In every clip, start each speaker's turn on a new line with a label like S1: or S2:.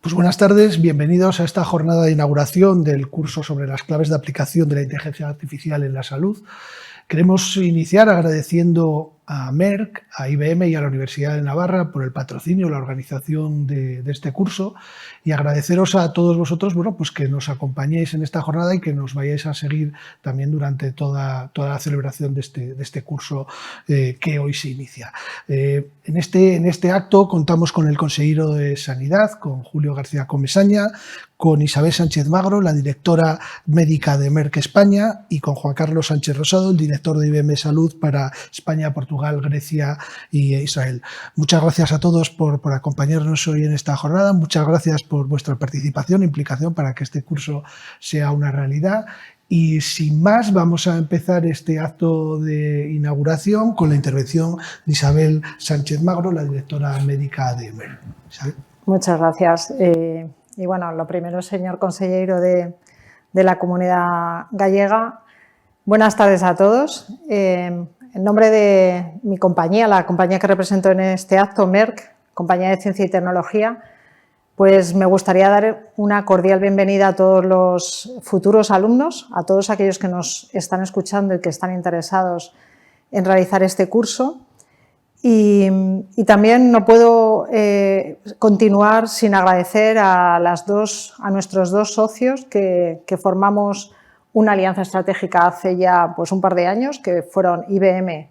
S1: Pues buenas tardes, bienvenidos a esta jornada de inauguración del curso sobre las claves de aplicación de la inteligencia artificial en la salud. Queremos iniciar agradeciendo a Merck, a IBM y a la Universidad de Navarra por el patrocinio, la organización de este curso, y agradeceros a todos vosotros pues que nos acompañéis en esta jornada y que nos vayáis a seguir también durante toda la celebración de este curso que hoy se inicia. En este acto contamos con el consejero de Sanidad, con Julio García Comesaña, con Isabel Sánchez Magro, la directora médica de Merck España, y con Juan Carlos Sánchez Rosado, el director de IBM Salud para España, Portugal, Grecia y Israel. Muchas gracias a todos por acompañarnos hoy en esta jornada. Muchas gracias por vuestra participación e implicación para que este curso sea una realidad. Y sin más, vamos a empezar este acto de inauguración con la intervención de Isabel Sánchez Magro, la directora médica de Merck. Isabel.
S2: Muchas gracias. Y bueno, lo primero, señor consejero de la Comunidad Gallega, buenas tardes a todos. En nombre de mi compañía, la compañía que represento en este acto, Merck, Compañía de Ciencia y Tecnología, pues me gustaría dar una cordial bienvenida a todos los futuros alumnos, a todos aquellos que nos están escuchando y que están interesados en realizar este curso. Y también no puedo continuar sin agradecer a nuestros dos socios que formamos una alianza estratégica hace ya pues, un par de años, que fueron IBM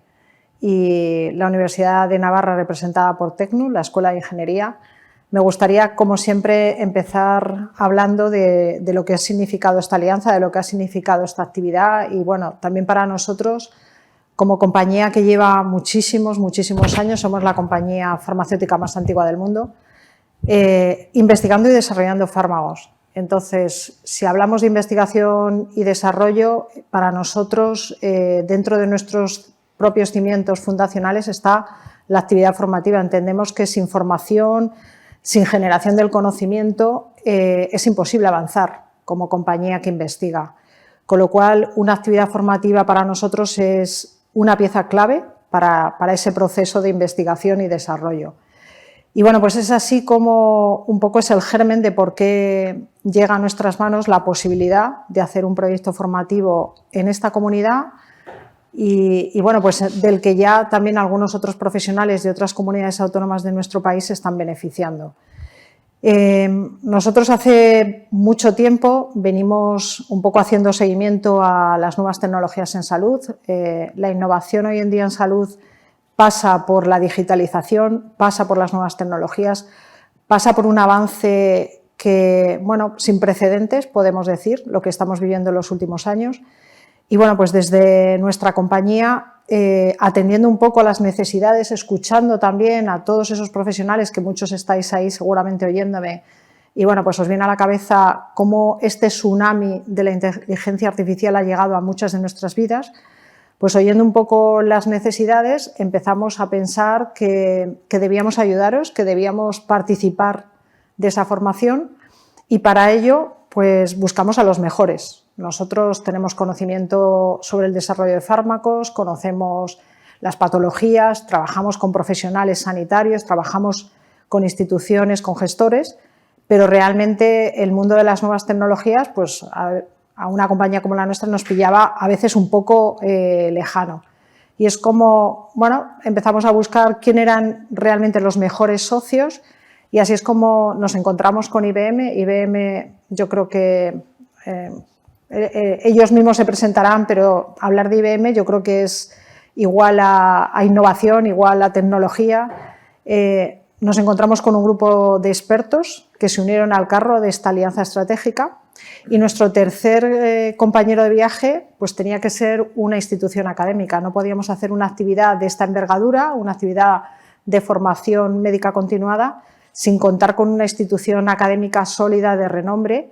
S2: y la Universidad de Navarra, representada por Tecnu, la Escuela de Ingeniería. Me gustaría, como siempre, empezar hablando de lo que ha significado esta alianza, de lo que ha significado esta actividad y, bueno, también para nosotros, como compañía que lleva muchísimos años, somos la compañía farmacéutica más antigua del mundo, investigando y desarrollando fármacos. Entonces, si hablamos de investigación y desarrollo, para nosotros, dentro de nuestros propios cimientos fundacionales está la actividad formativa. Entendemos que sin formación, sin generación del conocimiento, es imposible avanzar como compañía que investiga. Con lo cual, una actividad formativa para nosotros es una pieza clave para ese proceso de investigación y desarrollo. Y bueno, pues es así como un poco es el germen de por qué llega a nuestras manos la posibilidad de hacer un proyecto formativo en esta comunidad y bueno, pues del que ya también algunos otros profesionales de otras comunidades autónomas de nuestro país se están beneficiando. Nosotros hace mucho tiempo venimos un poco haciendo seguimiento a las nuevas tecnologías en salud. La innovación hoy en día en salud pasa por la digitalización, pasa por las nuevas tecnologías, pasa por un avance que, bueno, sin precedentes, podemos decir, lo que estamos viviendo en los últimos años. Y bueno, pues desde nuestra compañía, atendiendo un poco a las necesidades, escuchando también a todos esos profesionales que muchos estáis ahí seguramente oyéndome, y bueno, pues os viene a la cabeza cómo este tsunami de la inteligencia artificial ha llegado a muchas de nuestras vidas, pues oyendo un poco las necesidades empezamos a pensar que debíamos ayudaros, que debíamos participar de esa formación y para ello pues buscamos a los mejores. Nosotros tenemos conocimiento sobre el desarrollo de fármacos, conocemos las patologías, trabajamos con profesionales sanitarios, trabajamos con instituciones, con gestores, pero realmente el mundo de las nuevas tecnologías, pues a una compañía como la nuestra nos pillaba a veces un poco lejano. Y es como, bueno, empezamos a buscar quién eran realmente los mejores socios y así es como nos encontramos con IBM. IBM, yo creo que ellos mismos se presentarán, pero hablar de IBM yo creo que es igual a innovación, igual a tecnología. Nos encontramos con un grupo de expertos que se unieron al carro de esta alianza estratégica y nuestro tercer compañero de viaje pues tenía que ser una institución académica. No podíamos hacer una actividad de esta envergadura, una actividad de formación médica continuada, sin contar con una institución académica sólida de renombre,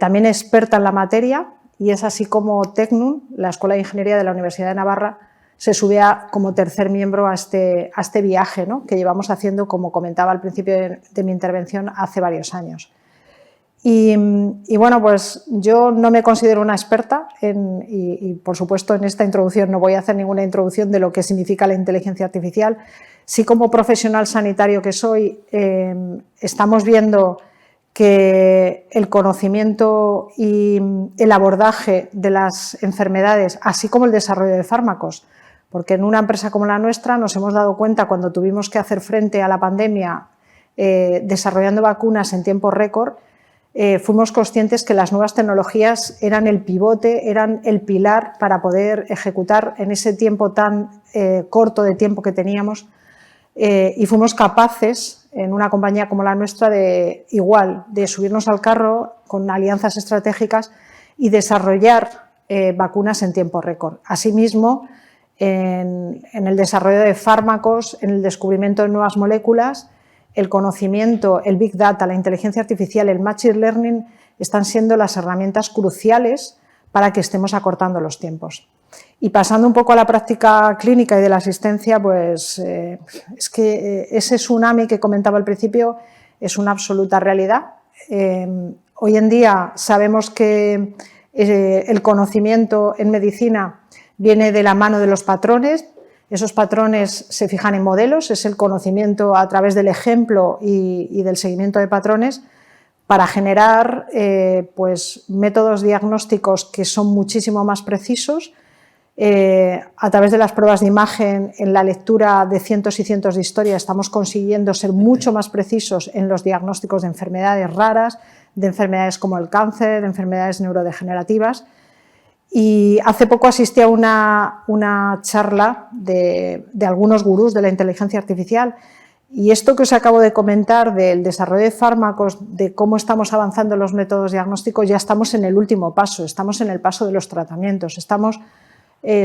S2: también experta en la materia, y es así como Tecnu, la Escuela de Ingeniería de la Universidad de Navarra, se sube como tercer miembro a este viaje, ¿no?, que llevamos haciendo, como comentaba al principio de mi intervención, hace varios años. Y bueno, pues yo no me considero una experta y por supuesto en esta introducción no voy a hacer ninguna introducción de lo que significa la inteligencia artificial. Sí, como profesional sanitario que soy, estamos viendo que el conocimiento y el abordaje de las enfermedades, así como el desarrollo de fármacos, porque en una empresa como la nuestra nos hemos dado cuenta cuando tuvimos que hacer frente a la pandemia desarrollando vacunas en tiempo récord, fuimos conscientes que las nuevas tecnologías eran el pivote, eran el pilar para poder ejecutar en ese tiempo tan corto de tiempo que teníamos, y fuimos capaces en una compañía como la nuestra de subirnos al carro con alianzas estratégicas y desarrollar vacunas en tiempo récord. Asimismo, en el desarrollo de fármacos, en el descubrimiento de nuevas moléculas, el conocimiento, el Big Data, la inteligencia artificial, el Machine Learning están siendo las herramientas cruciales para que estemos acortando los tiempos. Y pasando un poco a la práctica clínica y de la asistencia, pues es que ese tsunami que comentaba al principio es una absoluta realidad. Hoy en día sabemos que el conocimiento en medicina viene de la mano de los patrones. Esos patrones se fijan en modelos, es el conocimiento a través del ejemplo y del seguimiento de patrones para generar pues, métodos diagnósticos que son muchísimo más precisos. A través de las pruebas de imagen, en la lectura de cientos y cientos de historias, estamos consiguiendo ser mucho más precisos en los diagnósticos de enfermedades raras, de enfermedades como el cáncer, de enfermedades neurodegenerativas. Y hace poco asistí a una charla de algunos gurús de la inteligencia artificial, y esto que os acabo de comentar del desarrollo de fármacos, de cómo estamos avanzando en los métodos diagnósticos, ya estamos en el último paso, estamos en el paso de los tratamientos, estamos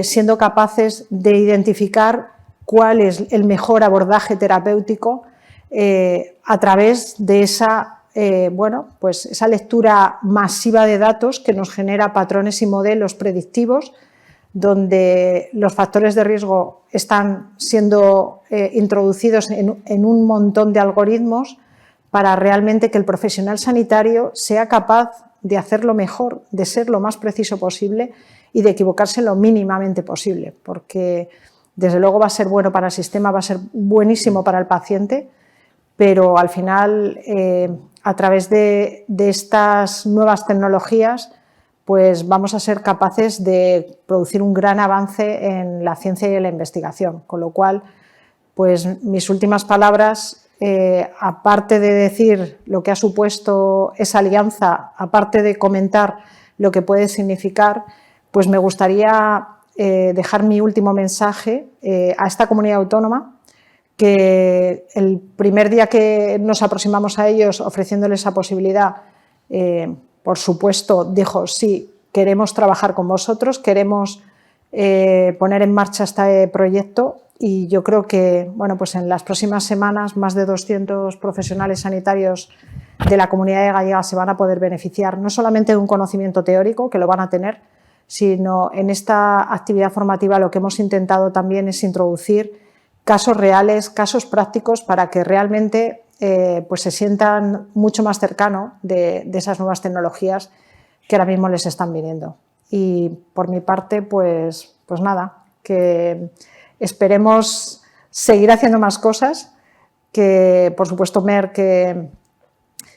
S2: siendo capaces de identificar cuál es el mejor abordaje terapéutico a través de esa lectura masiva de datos que nos genera patrones y modelos predictivos, donde los factores de riesgo están siendo introducidos en un montón de algoritmos para realmente que el profesional sanitario sea capaz de hacerlo mejor, de ser lo más preciso posible y de equivocarse lo mínimamente posible, porque desde luego va a ser bueno para el sistema, va a ser buenísimo para el paciente, pero al final a través de estas nuevas tecnologías pues vamos a ser capaces de producir un gran avance en la ciencia y en la investigación, con lo cual pues mis últimas palabras, aparte de decir lo que ha supuesto esa alianza, aparte de comentar lo que puede significar, pues me gustaría dejar mi último mensaje a esta comunidad autónoma, que el primer día que nos aproximamos a ellos ofreciéndoles esa posibilidad, por supuesto, dijo, sí, queremos trabajar con vosotros, queremos poner en marcha este proyecto, y yo creo que bueno, pues en las próximas semanas más de 200 profesionales sanitarios de la comunidad de gallega se van a poder beneficiar no solamente de un conocimiento teórico, que lo van a tener, sino en esta actividad formativa lo que hemos intentado también es introducir casos reales, casos prácticos, para que realmente pues se sientan mucho más cercanos de esas nuevas tecnologías que ahora mismo les están viniendo. Y por mi parte, pues nada, que esperemos seguir haciendo más cosas, que por supuesto Merck, que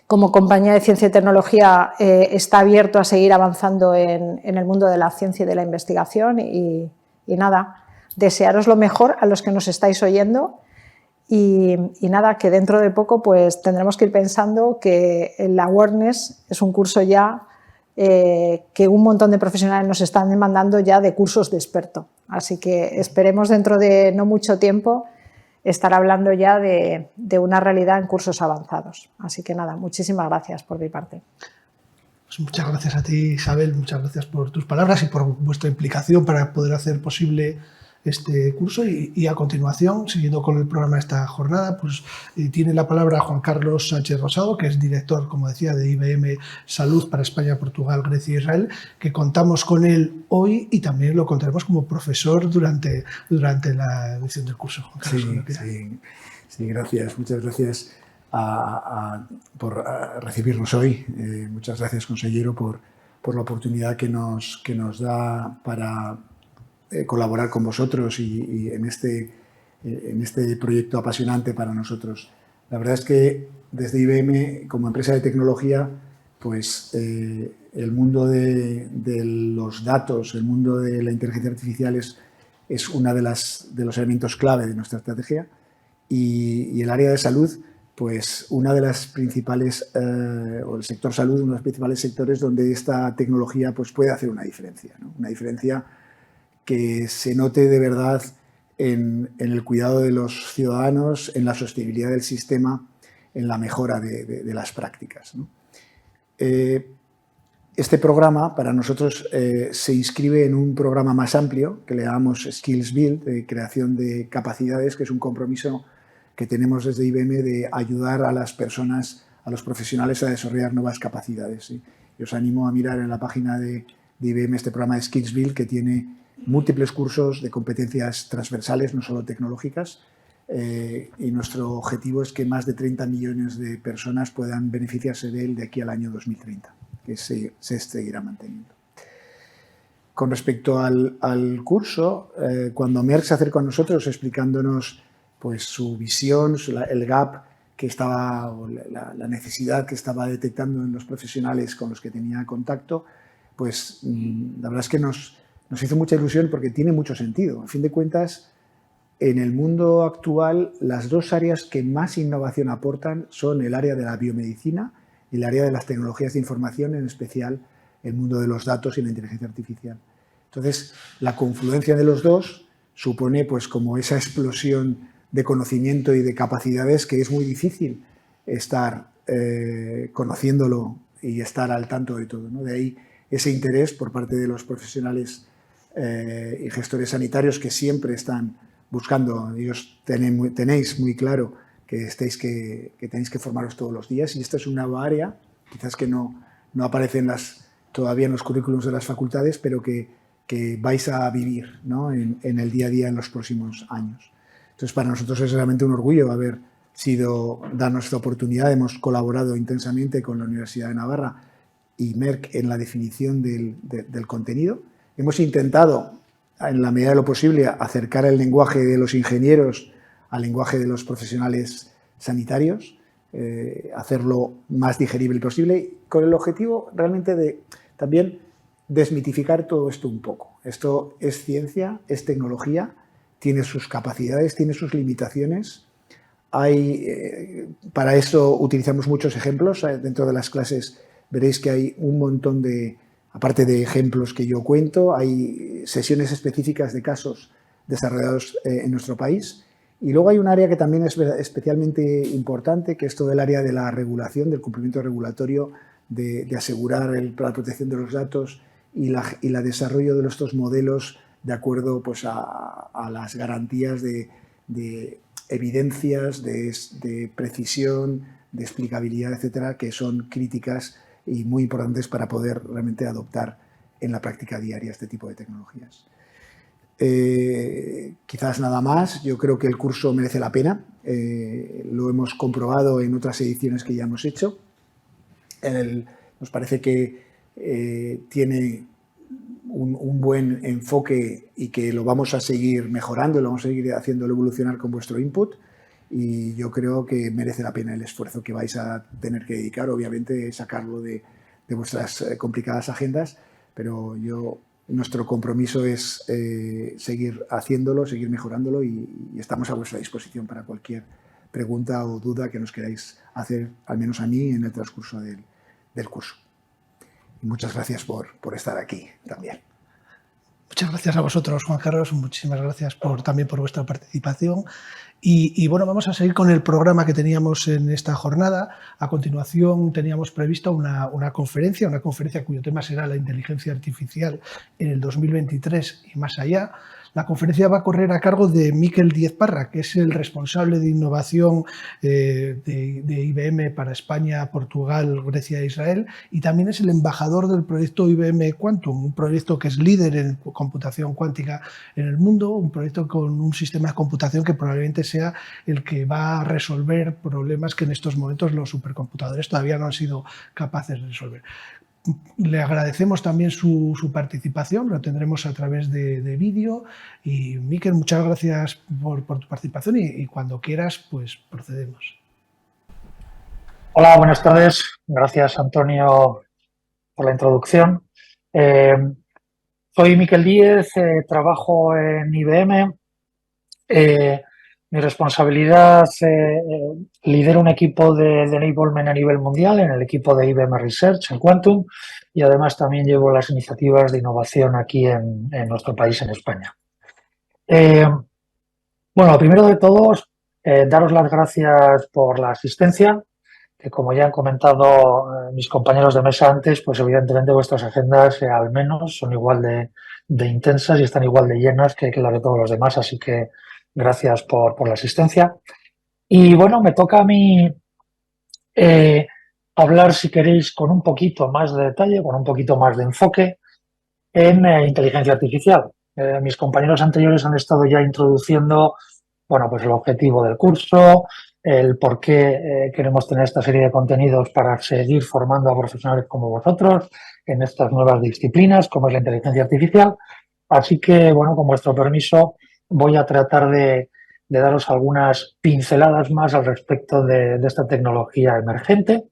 S2: como compañía de ciencia y tecnología está abierto a seguir avanzando en el mundo de la ciencia y de la investigación, y nada, desearos lo mejor a los que nos estáis oyendo. Y nada, que dentro de poco pues tendremos que ir pensando que el Awareness es un curso ya que un montón de profesionales nos están demandando ya de cursos de experto. Así que esperemos dentro de no mucho tiempo estar hablando ya de una realidad en cursos avanzados. Así que nada, muchísimas gracias por mi parte.
S1: Pues muchas gracias a ti, Isabel, muchas gracias por tus palabras y por vuestra implicación para poder hacer posible este curso, y a continuación, siguiendo con el programa de esta jornada, pues tiene la palabra Juan Carlos Sánchez Rosado, que es director, como decía, de IBM Salud para España, Portugal, Grecia e Israel, que contamos con él hoy y también lo contaremos como profesor durante la edición del curso. Juan Carlos,
S3: sí, gracias, muchas gracias por recibirnos hoy. Muchas gracias, consejero, por la oportunidad que nos da para colaborar con vosotros y en este proyecto apasionante para nosotros La verdad es que desde IBM, como empresa de tecnología, pues el mundo de los datos, el mundo de la inteligencia artificial es uno de los elementos clave de nuestra estrategia. Y el área de salud, pues una de las principales, o el sector salud, uno de los principales sectores donde esta tecnología pues, puede hacer una diferencia, ¿no? Una diferencia que se note de verdad en el cuidado de los ciudadanos, en la sostenibilidad del sistema, en la mejora de las prácticas, ¿no? Este programa para nosotros se inscribe en un programa más amplio que le llamamos Skills Build, de creación de capacidades, que es un compromiso que tenemos desde IBM de ayudar a las personas, a los profesionales a desarrollar nuevas capacidades, ¿sí? Y os animo a mirar en la página de IBM este programa de Skills Build, que tiene múltiples cursos de competencias transversales, no solo tecnológicas, y nuestro objetivo es que más de 30 millones de personas puedan beneficiarse de él de aquí al año 2030, que se seguirá manteniendo. Con respecto al curso, cuando Merck se acercó a nosotros explicándonos pues, su visión, el gap que estaba, la necesidad que estaba detectando en los profesionales con los que tenía contacto, pues la verdad es que nos hizo mucha ilusión porque tiene mucho sentido. A fin de cuentas, en el mundo actual, las dos áreas que más innovación aportan son el área de la biomedicina y el área de las tecnologías de información, en especial el mundo de los datos y la inteligencia artificial. Entonces, la confluencia de los dos supone pues, como esa explosión de conocimiento y de capacidades que es muy difícil estar conociéndolo y estar al tanto de todo, ¿no? De ahí ese interés por parte de los profesionales y gestores sanitarios que siempre están buscando. Ellos tenéis muy claro que tenéis que formaros todos los días, y esta es una nueva área, quizás que no aparece todavía en los currículums de las facultades, pero que vais a vivir, ¿no? en el día a día en los próximos años. Entonces, para nosotros es realmente un orgullo haber darnos esta oportunidad. Hemos colaborado intensamente con la Universidad de Navarra y Merck en la definición del contenido. Hemos intentado, en la medida de lo posible, acercar el lenguaje de los ingenieros al lenguaje de los profesionales sanitarios, hacerlo más digerible posible, con el objetivo realmente de también desmitificar todo esto un poco. Esto es ciencia, es tecnología, tiene sus capacidades, tiene sus limitaciones. Para eso utilizamos muchos ejemplos. Dentro de las clases veréis que hay un montón aparte de ejemplos que yo cuento, hay sesiones específicas de casos desarrollados en nuestro país. Y luego hay un área que también es especialmente importante, que es todo el área de la regulación, del cumplimiento regulatorio, de asegurar la protección de los datos y el desarrollo de estos modelos de acuerdo pues, a las garantías de evidencias, de precisión, de explicabilidad, etcétera, que son críticas y muy importantes para poder realmente adoptar en la práctica diaria este tipo de tecnologías. Quizás nada más. Yo creo que el curso merece la pena. Lo hemos comprobado en otras ediciones que ya hemos hecho. Nos parece que tiene un buen enfoque y que lo vamos a seguir mejorando, lo vamos a seguir haciéndolo evolucionar con vuestro input, y yo creo que merece la pena el esfuerzo que vais a tener que dedicar, obviamente sacarlo de vuestras complicadas agendas, pero nuestro compromiso es seguir haciéndolo, seguir mejorándolo, y estamos a vuestra disposición para cualquier pregunta o duda que nos queráis hacer, al menos a mí, en el transcurso del curso. Y muchas gracias por estar aquí también.
S1: Muchas gracias a vosotros, Juan Carlos. Muchísimas gracias también por vuestra participación. Y bueno, vamos a seguir con el programa que teníamos en esta jornada. A continuación teníamos prevista una conferencia cuyo tema será la inteligencia artificial en el 2023 y más allá. La conferencia va a correr a cargo de Miquel Díez Parra, que es el responsable de innovación de IBM para España, Portugal, Grecia e Israel, y también es el embajador del proyecto IBM Quantum, un proyecto que es líder en computación cuántica en el mundo, un proyecto con un sistema de computación que probablemente sea el que va a resolver problemas que en estos momentos los supercomputadores todavía no han sido capaces de resolver. Le agradecemos también su participación, lo tendremos a través de vídeo. Y Miquel, muchas gracias por tu participación, y cuando quieras, pues procedemos.
S4: Hola, buenas tardes. Gracias, Antonio, por la introducción. Soy Miquel Díez, trabajo en IBM. Mi responsabilidad, lidero un equipo de enablement a nivel mundial en el equipo de IBM Research en Quantum y además también llevo las iniciativas de innovación aquí en nuestro país, en España. Bueno, lo primero de todos, daros las gracias por la asistencia, que como ya han comentado mis compañeros de mesa antes, pues evidentemente vuestras agendas al menos son igual de intensas y están igual de llenas que las de todos los demás, así que gracias por la asistencia. Y bueno, me toca a mí hablar, si queréis, con un poquito más de detalle, con un poquito más de enfoque en inteligencia artificial. Mis compañeros anteriores han estado ya introduciendo, bueno, pues el objetivo del curso, el por qué queremos tener esta serie de contenidos para seguir formando a profesionales como vosotros en estas nuevas disciplinas, como es la inteligencia artificial. Así que, bueno, con vuestro permiso, voy a tratar de daros algunas pinceladas más al respecto de esta tecnología emergente.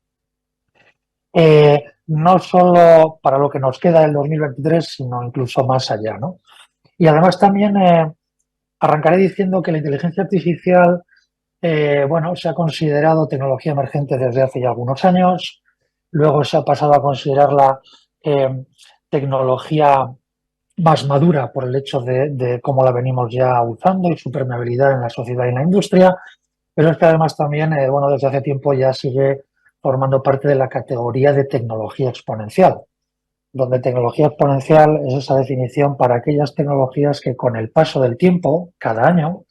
S4: No solo para lo que nos queda del 2023, sino incluso más allá, ¿no? Y además también arrancaré diciendo que la inteligencia artificial, bueno, se ha considerado tecnología emergente desde hace ya algunos años, luego se ha pasado a considerarla tecnología más madura por el hecho de cómo la venimos ya usando y su permeabilidad en la sociedad y en la industria, pero es que además también, bueno, desde hace tiempo ya sigue formando parte de la categoría de tecnología exponencial, donde tecnología exponencial es esa definición para aquellas tecnologías que con el paso del tiempo, cada año,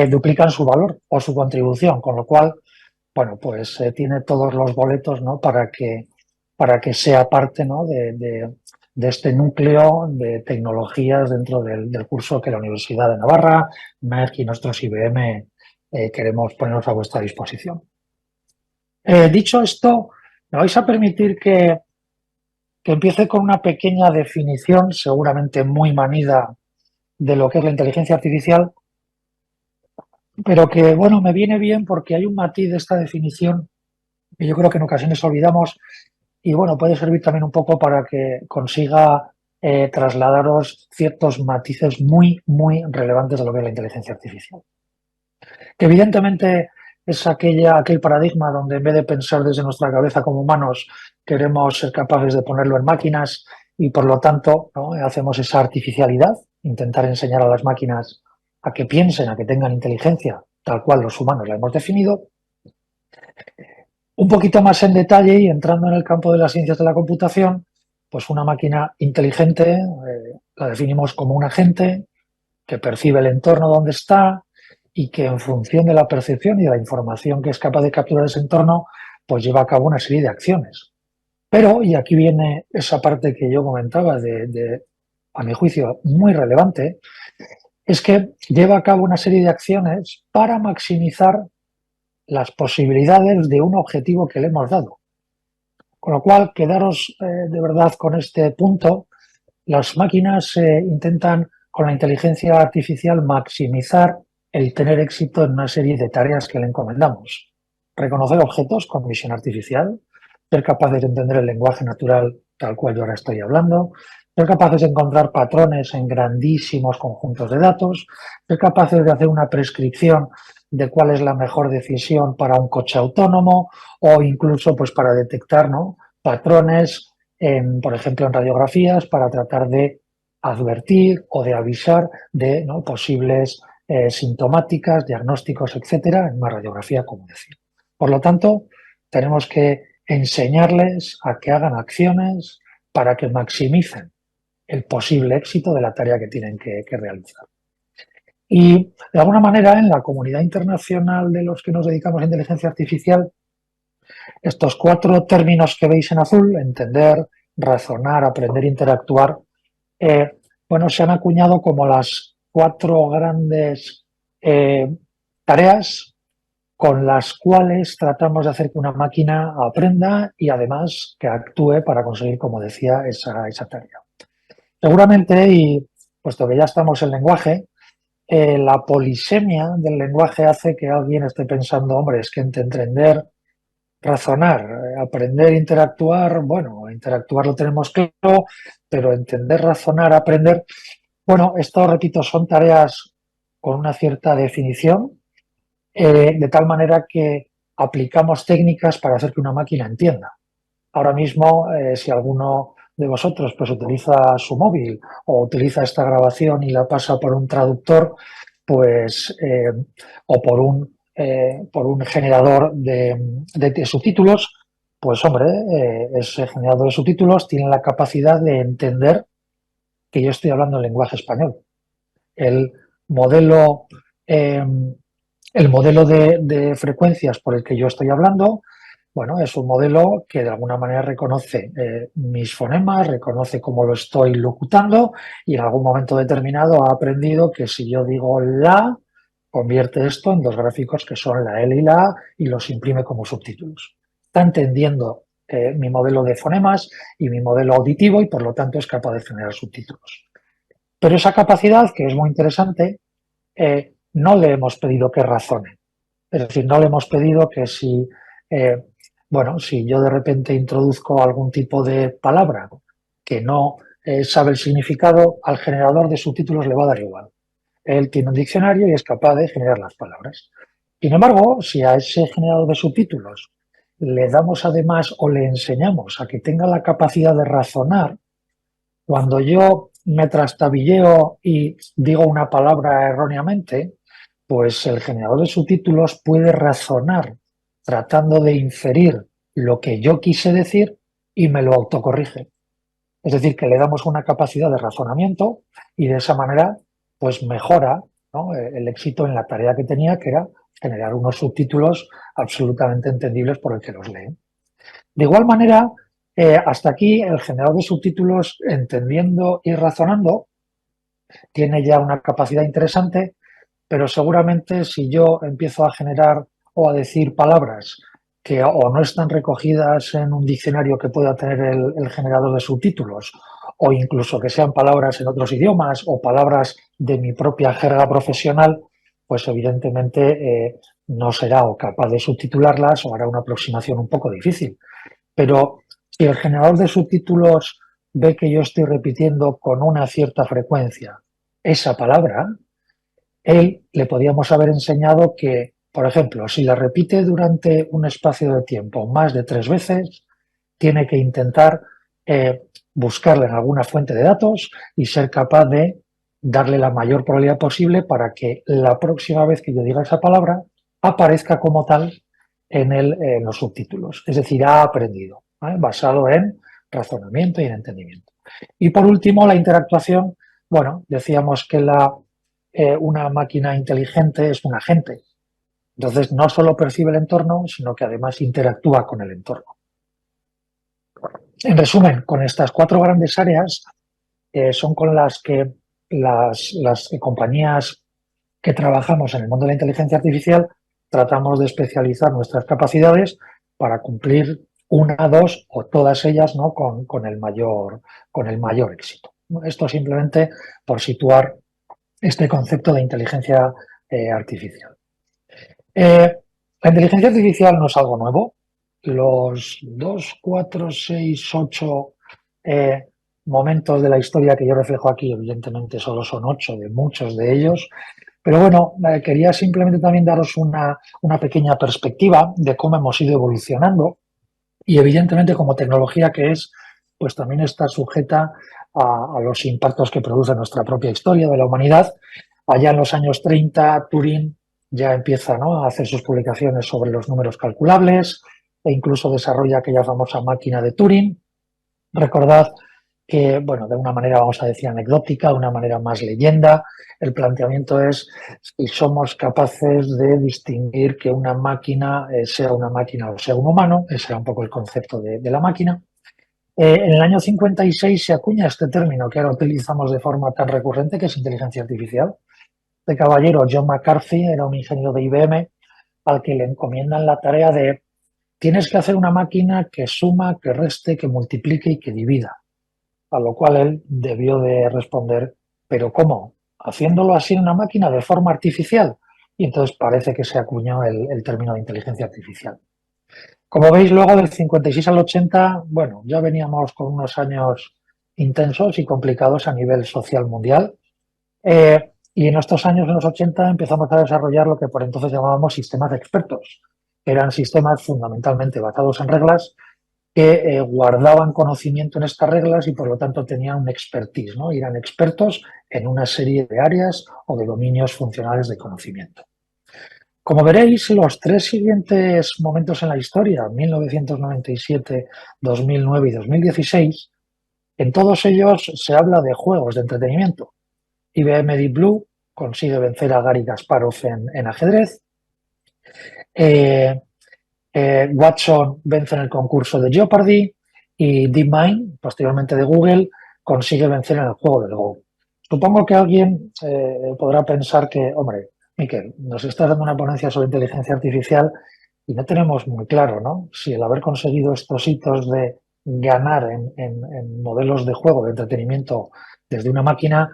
S4: duplican su valor o su contribución, con lo cual, bueno, pues tiene todos los boletos, ¿no? para que sea parte, ¿no? de este núcleo de tecnologías dentro del curso que la Universidad de Navarra, MERC y nuestros IBM queremos ponernos a vuestra disposición. Dicho esto, me vais a permitir que empiece con una pequeña definición, seguramente muy manida, de lo que es la inteligencia artificial, pero que, bueno, me viene bien porque hay un matiz de esta definición que yo creo que en ocasiones olvidamos y, bueno, puede servir también un poco para que consiga trasladaros ciertos matices muy, muy relevantes de lo que es la inteligencia artificial. Que evidentemente es aquel paradigma donde en vez de pensar desde nuestra cabeza como humanos, queremos ser capaces de ponerlo en máquinas y por lo tanto, ¿no? hacemos esa artificialidad, intentar enseñar a las máquinas a que piensen, a que tengan inteligencia, tal cual los humanos la hemos definido. Un poquito más en detalle y entrando en el campo de las ciencias de la computación, pues una máquina inteligente la definimos como un agente que percibe el entorno donde está y que en función de la percepción y de la información que es capaz de capturar ese entorno, pues lleva a cabo una serie de acciones. Pero, y aquí viene esa parte que yo comentaba a mi juicio, muy relevante, es que lleva a cabo una serie de acciones para maximizar las posibilidades de un objetivo que le hemos dado. Con lo cual, quedaros de verdad con este punto. Las máquinas intentan, con la inteligencia artificial, maximizar el tener éxito en una serie de tareas que le encomendamos. Reconocer objetos con visión artificial, ser capaces de entender el lenguaje natural tal cual yo ahora estoy hablando, ser capaces de encontrar patrones en grandísimos conjuntos de datos, ser capaces de hacer una prescripción de cuál es la mejor decisión para un coche autónomo o incluso pues para detectar, ¿no? patrones por ejemplo, en radiografías para tratar de advertir o de avisar de ¿no? posibles sintomáticas, diagnósticos, etcétera, en una radiografía, como decir. Por lo tanto, tenemos que enseñarles a que hagan acciones para que maximicen el posible éxito de la tarea que tienen que realizar. Y, de alguna manera, en la comunidad internacional de los que nos dedicamos a inteligencia artificial, estos 4 términos que veis en azul, entender, razonar, aprender, interactuar, bueno, se han acuñado como las 4 grandes tareas con las cuales tratamos de hacer que una máquina aprenda y además que actúe para conseguir, como decía, esa tarea. Seguramente, y puesto que ya estamos en lenguaje, la polisemia del lenguaje hace que alguien esté pensando, hombre, es que entender Razonar, aprender, interactuar, bueno, interactuar lo tenemos claro, pero entender, razonar, aprender, bueno, esto, repito, son tareas con una cierta definición, de tal manera que aplicamos técnicas para hacer que una máquina entienda. Ahora mismo, si alguno de vosotros pues utiliza su móvil o utiliza esta grabación y la pasa por un traductor, pues o por un generador de subtítulos, pues hombre, ese generador de subtítulos tiene la capacidad de entender que yo estoy hablando en lenguaje español. El modelo, eh, el modelo de frecuencias por el que yo estoy hablando, bueno, es un modelo que de alguna manera reconoce mis fonemas, reconoce cómo lo estoy locutando y en algún momento determinado ha aprendido que si yo digo la, convierte esto en dos gráficos que son la L y la A y los imprime como subtítulos. Está entendiendo mi modelo de fonemas y mi modelo auditivo y por lo tanto es capaz de generar subtítulos. Pero esa capacidad, que es muy interesante, no le hemos pedido que razone. Es decir, no le hemos pedido que si, bueno, si yo de repente introduzco algún tipo de palabra que no sabe el significado, al generador de subtítulos le va a dar igual. Él tiene un diccionario y es capaz de generar las palabras. Sin embargo, si a ese generador de subtítulos le damos además o le enseñamos a que tenga la capacidad de razonar, cuando yo me trastabilleo y digo una palabra erróneamente, pues el generador de subtítulos puede razonar tratando de inferir lo que yo quise decir y me lo autocorrige. Es decir, que le damos una capacidad de razonamiento y de esa manera pues mejora, ¿no?, el éxito en la tarea que tenía, que era generar unos subtítulos absolutamente entendibles por el que los lee. De igual manera, hasta aquí el generador de subtítulos, entendiendo y razonando, tiene ya una capacidad interesante, pero seguramente si yo empiezo a generar o a decir palabras que o no están recogidas en un diccionario que pueda tener el generador de subtítulos, o incluso que sean palabras en otros idiomas o palabras de mi propia jerga profesional, pues evidentemente no será o capaz de subtitularlas o hará una aproximación un poco difícil. Pero si el generador de subtítulos ve que yo estoy repitiendo con una cierta frecuencia esa palabra, él le podíamos haber enseñado que, por ejemplo, si la repite durante un espacio de tiempo más de 3 veces, tiene que intentar buscarla en alguna fuente de datos y ser capaz de darle la mayor probabilidad posible para que la próxima vez que yo diga esa palabra aparezca como tal en los subtítulos. Es decir, ha aprendido, ¿vale?, basado en razonamiento y en entendimiento. Y por último, la interactuación. Bueno, decíamos que una máquina inteligente es un agente. Entonces, no solo percibe el entorno, sino que además interactúa con el entorno. En resumen, con estas 4 grandes áreas son con las que las compañías que trabajamos en el mundo de la inteligencia artificial tratamos de especializar nuestras capacidades para cumplir una, 2 o todas ellas, ¿no?, con el mayor éxito. Esto simplemente por situar este concepto de inteligencia artificial. La inteligencia artificial no es algo nuevo. Los 2, 4, 6, 8 momentos de la historia que yo reflejo aquí, evidentemente solo son 8 de muchos de ellos, pero bueno, quería simplemente también daros una pequeña perspectiva de cómo hemos ido evolucionando y evidentemente como tecnología que es, pues también está sujeta a los impactos que produce nuestra propia historia de la humanidad. Allá en los años 30, Turing ya empieza, ¿no?, a hacer sus publicaciones sobre los números calculables e incluso desarrolla aquella famosa máquina de Turing. Recordad que, bueno, de una manera, vamos a decir, anecdótica, de una manera más leyenda, el planteamiento es si somos capaces de distinguir que una máquina sea una máquina o sea un humano. Ese era un poco el concepto de la máquina. En el año 56 se acuña este término que ahora utilizamos de forma tan recurrente, que es inteligencia artificial. Este caballero, John McCarthy, era un ingeniero de IBM al que le encomiendan la tarea de tienes que hacer una máquina que suma, que reste, que multiplique y que divida. A lo cual él debió de responder, ¿pero cómo? Haciéndolo así en una máquina de forma artificial. Y entonces parece que se acuñó el término de inteligencia artificial. Como veis, luego del 56 al 80, bueno, ya veníamos con unos años intensos y complicados a nivel social mundial. Y en estos años, en los 80, empezamos a desarrollar lo que por entonces llamábamos sistemas de expertos. Eran sistemas fundamentalmente basados en reglas que guardaban conocimiento en estas reglas y por lo tanto tenían un expertise, ¿no? Eran expertos en una serie de áreas o de dominios funcionales de conocimiento. Como veréis, los tres siguientes momentos en la historia, 1997, 2009 y 2016, en todos ellos se habla de juegos de entretenimiento. IBM Deep Blue consigue vencer a Garry Kasparov en ajedrez. Watson vence en el concurso de Jeopardy y DeepMind, posteriormente de Google, consigue vencer en el juego del Go. Supongo que alguien podrá pensar que, hombre, Miquel, nos estás dando una ponencia sobre inteligencia artificial y no tenemos muy claro, ¿no?, si el haber conseguido estos hitos de ganar en modelos de juego, de entretenimiento desde una máquina,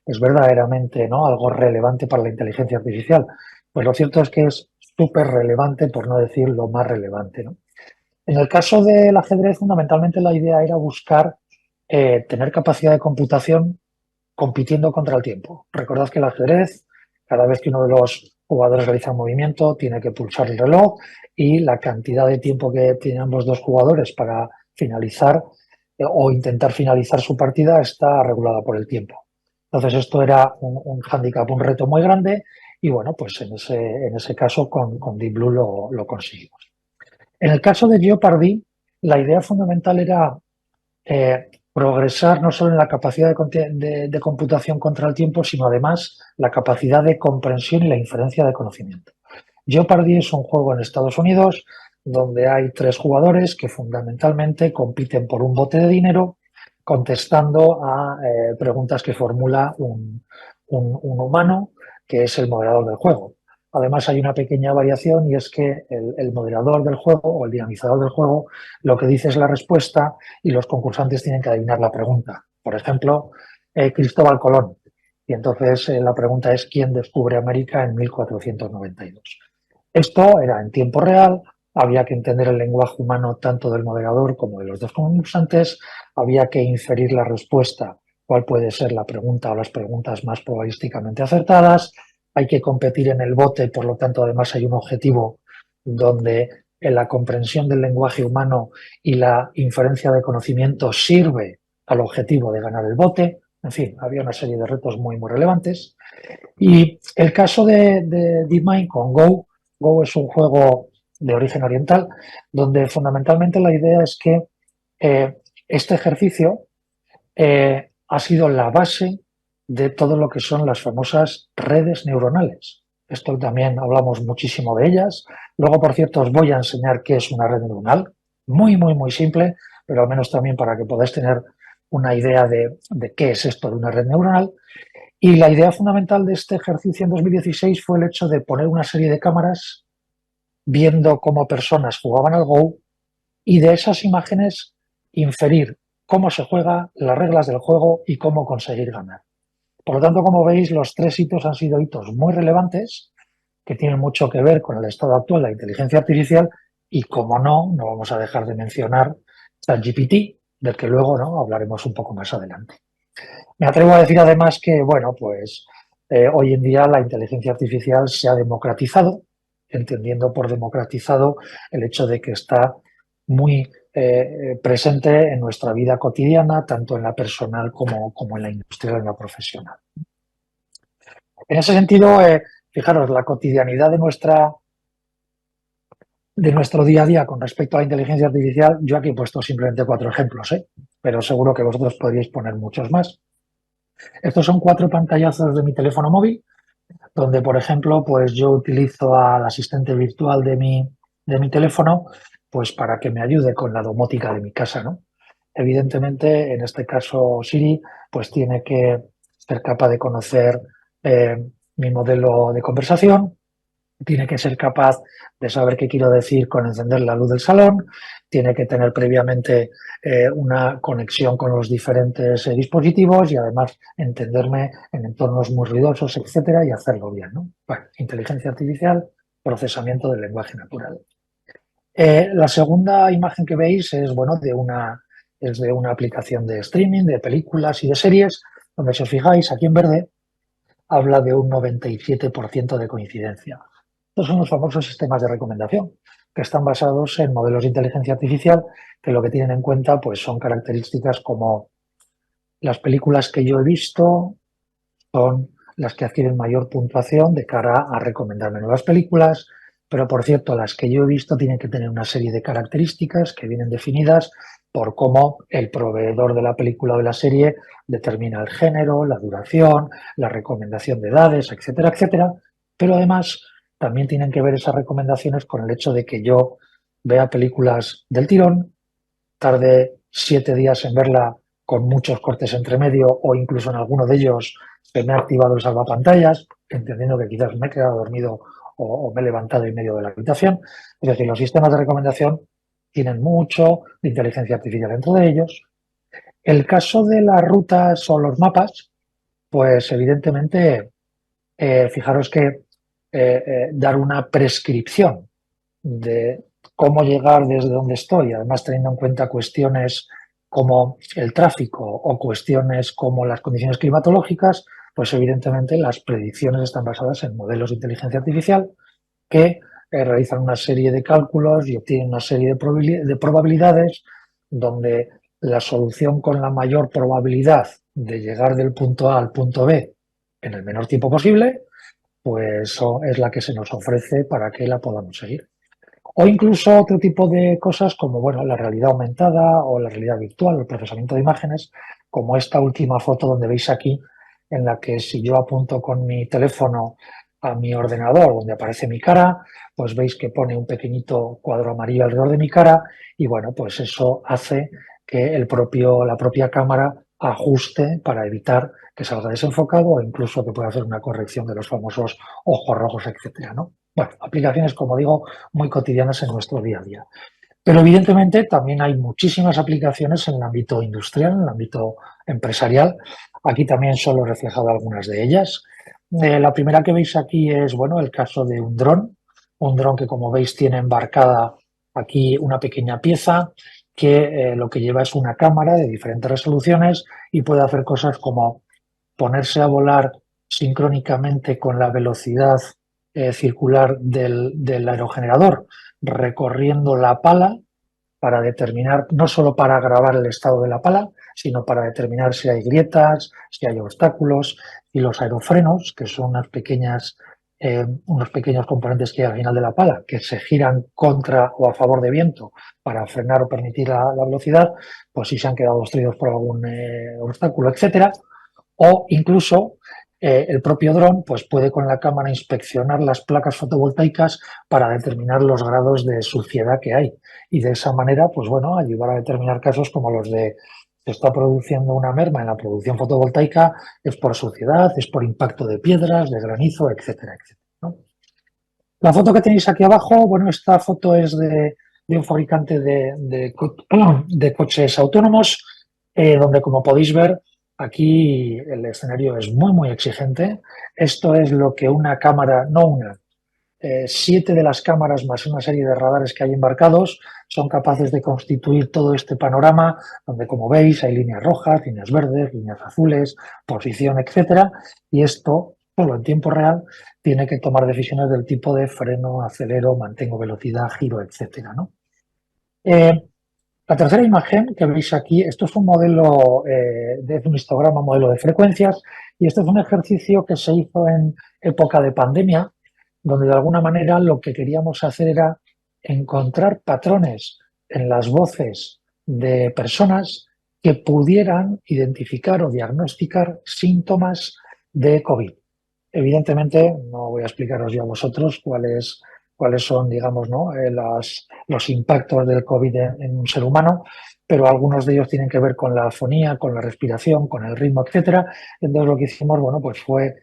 S4: es verdaderamente, ¿no?, algo relevante para la inteligencia artificial. Pues lo cierto es que es súper relevante, por no decir lo más relevante, ¿no? En el caso del ajedrez, fundamentalmente la idea era buscar tener capacidad de computación compitiendo contra el tiempo. Recordad que el ajedrez, cada vez que uno de los jugadores realiza un movimiento, tiene que pulsar el reloj y la cantidad de tiempo que tienen ambos dos jugadores para finalizar o intentar finalizar su partida está regulada por el tiempo. Entonces esto era un hándicap, un reto muy grande y bueno, pues en ese caso con Deep Blue lo conseguimos. En el caso de Jeopardy, la idea fundamental era progresar no solo en la capacidad de computación contra el tiempo, sino además la capacidad de comprensión y la inferencia de conocimiento. Jeopardy es un juego en Estados Unidos donde hay 3 jugadores que fundamentalmente compiten por un bote de dinero contestando a preguntas que formula un humano que es el moderador del juego. Además hay una pequeña variación y es que el moderador del juego o el dinamizador del juego lo que dice es la respuesta y los concursantes tienen que adivinar la pregunta. Por ejemplo, Cristóbal Colón. Y entonces la pregunta es ¿quién descubre América en 1492? Esto era en tiempo real, había que entender el lenguaje humano tanto del moderador como de los dos concursantes, había que inferir la respuesta, cuál puede ser la pregunta o las preguntas más probabilísticamente acertadas, hay que competir en el bote, por lo tanto además hay un objetivo donde en la comprensión del lenguaje humano y la inferencia de conocimiento sirve al objetivo de ganar el bote. En fin, había una serie de retos muy, muy relevantes. Y el caso de DeepMind con Go, Go es un juego de origen oriental, donde fundamentalmente la idea es que este ejercicio ha sido la base de todo lo que son las famosas redes neuronales. Esto también hablamos muchísimo de ellas. Luego, por cierto, os voy a enseñar qué es una red neuronal. Muy, muy, muy simple, pero al menos también para que podáis tener una idea de qué es esto de una red neuronal. Y la idea fundamental de este ejercicio en 2016 fue el hecho de poner una serie de cámaras viendo cómo personas jugaban al Go y de esas imágenes inferir cómo se juega, las reglas del juego y cómo conseguir ganar. Por lo tanto, como veis, los 3 hitos han sido hitos muy relevantes que tienen mucho que ver con el estado actual de la inteligencia artificial y, como no vamos a dejar de mencionar ChatGPT, del que luego hablaremos un poco más adelante. Me atrevo a decir además que, bueno, pues hoy en día la inteligencia artificial se ha democratizado, entendiendo por democratizado el hecho de que está muy presente en nuestra vida cotidiana, tanto en la personal como en la industrial, en la profesional. En ese sentido, fijaros, la cotidianidad de nuestro día a día con respecto a la inteligencia artificial, yo aquí he puesto simplemente 4 ejemplos, pero seguro que vosotros podríais poner muchos más. Estos son 4 pantallazos de mi teléfono móvil, donde, por ejemplo, pues yo utilizo al asistente virtual de mi teléfono pues para que me ayude con la domótica de mi casa, ¿no? Evidentemente, en este caso Siri, pues tiene que ser capaz de conocer mi modelo de conversación, tiene que ser capaz de saber qué quiero decir con encender la luz del salón, tiene que tener previamente una conexión con los diferentes dispositivos y además entenderme en entornos muy ruidosos, etcétera, y hacerlo bien, ¿no? Bueno, inteligencia artificial, procesamiento del lenguaje natural. La segunda imagen que veis es, bueno, es de una aplicación de streaming, de películas y de series, donde si os fijáis, aquí en verde, habla de un 97% de coincidencia. Estos son los famosos sistemas de recomendación, que están basados en modelos de inteligencia artificial que lo que tienen en cuenta pues, son características como las películas que yo he visto son las que adquieren mayor puntuación de cara a recomendarme nuevas películas, pero por cierto, las que yo he visto tienen que tener una serie de características que vienen definidas por cómo el proveedor de la película o de la serie determina el género, la duración, la recomendación de edades, etcétera, etcétera. Pero además también tienen que ver esas recomendaciones con el hecho de que yo vea películas del tirón, tarde 7 días en verla con muchos cortes entre medio o incluso en alguno de ellos se me ha activado el salvapantallas, entendiendo que quizás me he quedado dormido o me he levantado en medio de la habitación. Es decir, los sistemas de recomendación tienen mucho de inteligencia artificial dentro de ellos. El caso de las rutas o los mapas, pues evidentemente, fijaros que dar una prescripción de cómo llegar desde donde estoy, además teniendo en cuenta cuestiones como el tráfico o cuestiones como las condiciones climatológicas, pues evidentemente las predicciones están basadas en modelos de inteligencia artificial que realizan una serie de cálculos y obtienen una serie de probabilidades donde la solución con la mayor probabilidad de llegar del punto A al punto B en el menor tiempo posible, pues es la que se nos ofrece para que la podamos seguir. O incluso otro tipo de cosas como bueno, la realidad aumentada o la realidad virtual, el procesamiento de imágenes, como esta última foto donde veis aquí, en la que si yo apunto con mi teléfono a mi ordenador donde aparece mi cara, pues veis que pone un pequeñito cuadro amarillo alrededor de mi cara y bueno, pues eso hace que la propia cámara ajuste para evitar que salga desenfocado o incluso que pueda hacer una corrección de los famosos ojos rojos, etcétera, ¿no? Bueno, aplicaciones, como digo, muy cotidianas en nuestro día a día. Pero evidentemente también hay muchísimas aplicaciones en el ámbito industrial, en el ámbito empresarial. Aquí también solo he reflejado algunas de ellas. La primera que veis aquí es, bueno, el caso de un dron que como veis tiene embarcada aquí una pequeña pieza que lo que lleva es una cámara de diferentes resoluciones y puede hacer cosas como ponerse a volar sincrónicamente con la velocidad circular del aerogenerador, recorriendo la pala para determinar, no solo para grabar el estado de la pala, sino para determinar si hay grietas, si hay obstáculos y los aerofrenos, que son unos pequeños componentes que hay al final de la pala, que se giran contra o a favor de viento para frenar o permitir la velocidad, pues si se han quedado obstruidos por algún obstáculo, etcétera. O incluso el propio dron pues puede con la cámara inspeccionar las placas fotovoltaicas para determinar los grados de suciedad que hay y de esa manera pues bueno ayudar a determinar casos como los de se está produciendo una merma en la producción fotovoltaica, es por suciedad, es por impacto de piedras, de granizo, etcétera, etcétera, ¿no? La foto que tenéis aquí abajo, bueno, esta foto es de un fabricante de coches autónomos, donde como podéis ver, aquí el escenario es muy, muy exigente. Esto es lo que una cámara, no una, 7 de las cámaras más una serie de radares que hay embarcados son capaces de constituir todo este panorama, donde como veis hay líneas rojas, líneas verdes, líneas azules, posición, etcétera, y esto solo en tiempo real tiene que tomar decisiones del tipo de freno, acelero, mantengo velocidad, giro, etcétera, ¿no? La tercera imagen que veis aquí, esto es un modelo de un histograma, modelo de frecuencias, y este es un ejercicio que se hizo en época de pandemia, donde de alguna manera lo que queríamos hacer era encontrar patrones en las voces de personas que pudieran identificar o diagnosticar síntomas de COVID. Evidentemente, no voy a explicaros yo a vosotros cuáles son, digamos, ¿no? Los impactos del COVID en un ser humano, pero algunos de ellos tienen que ver con la afonía, con la respiración, con el ritmo, etcétera. Entonces, lo que hicimos, bueno, pues fue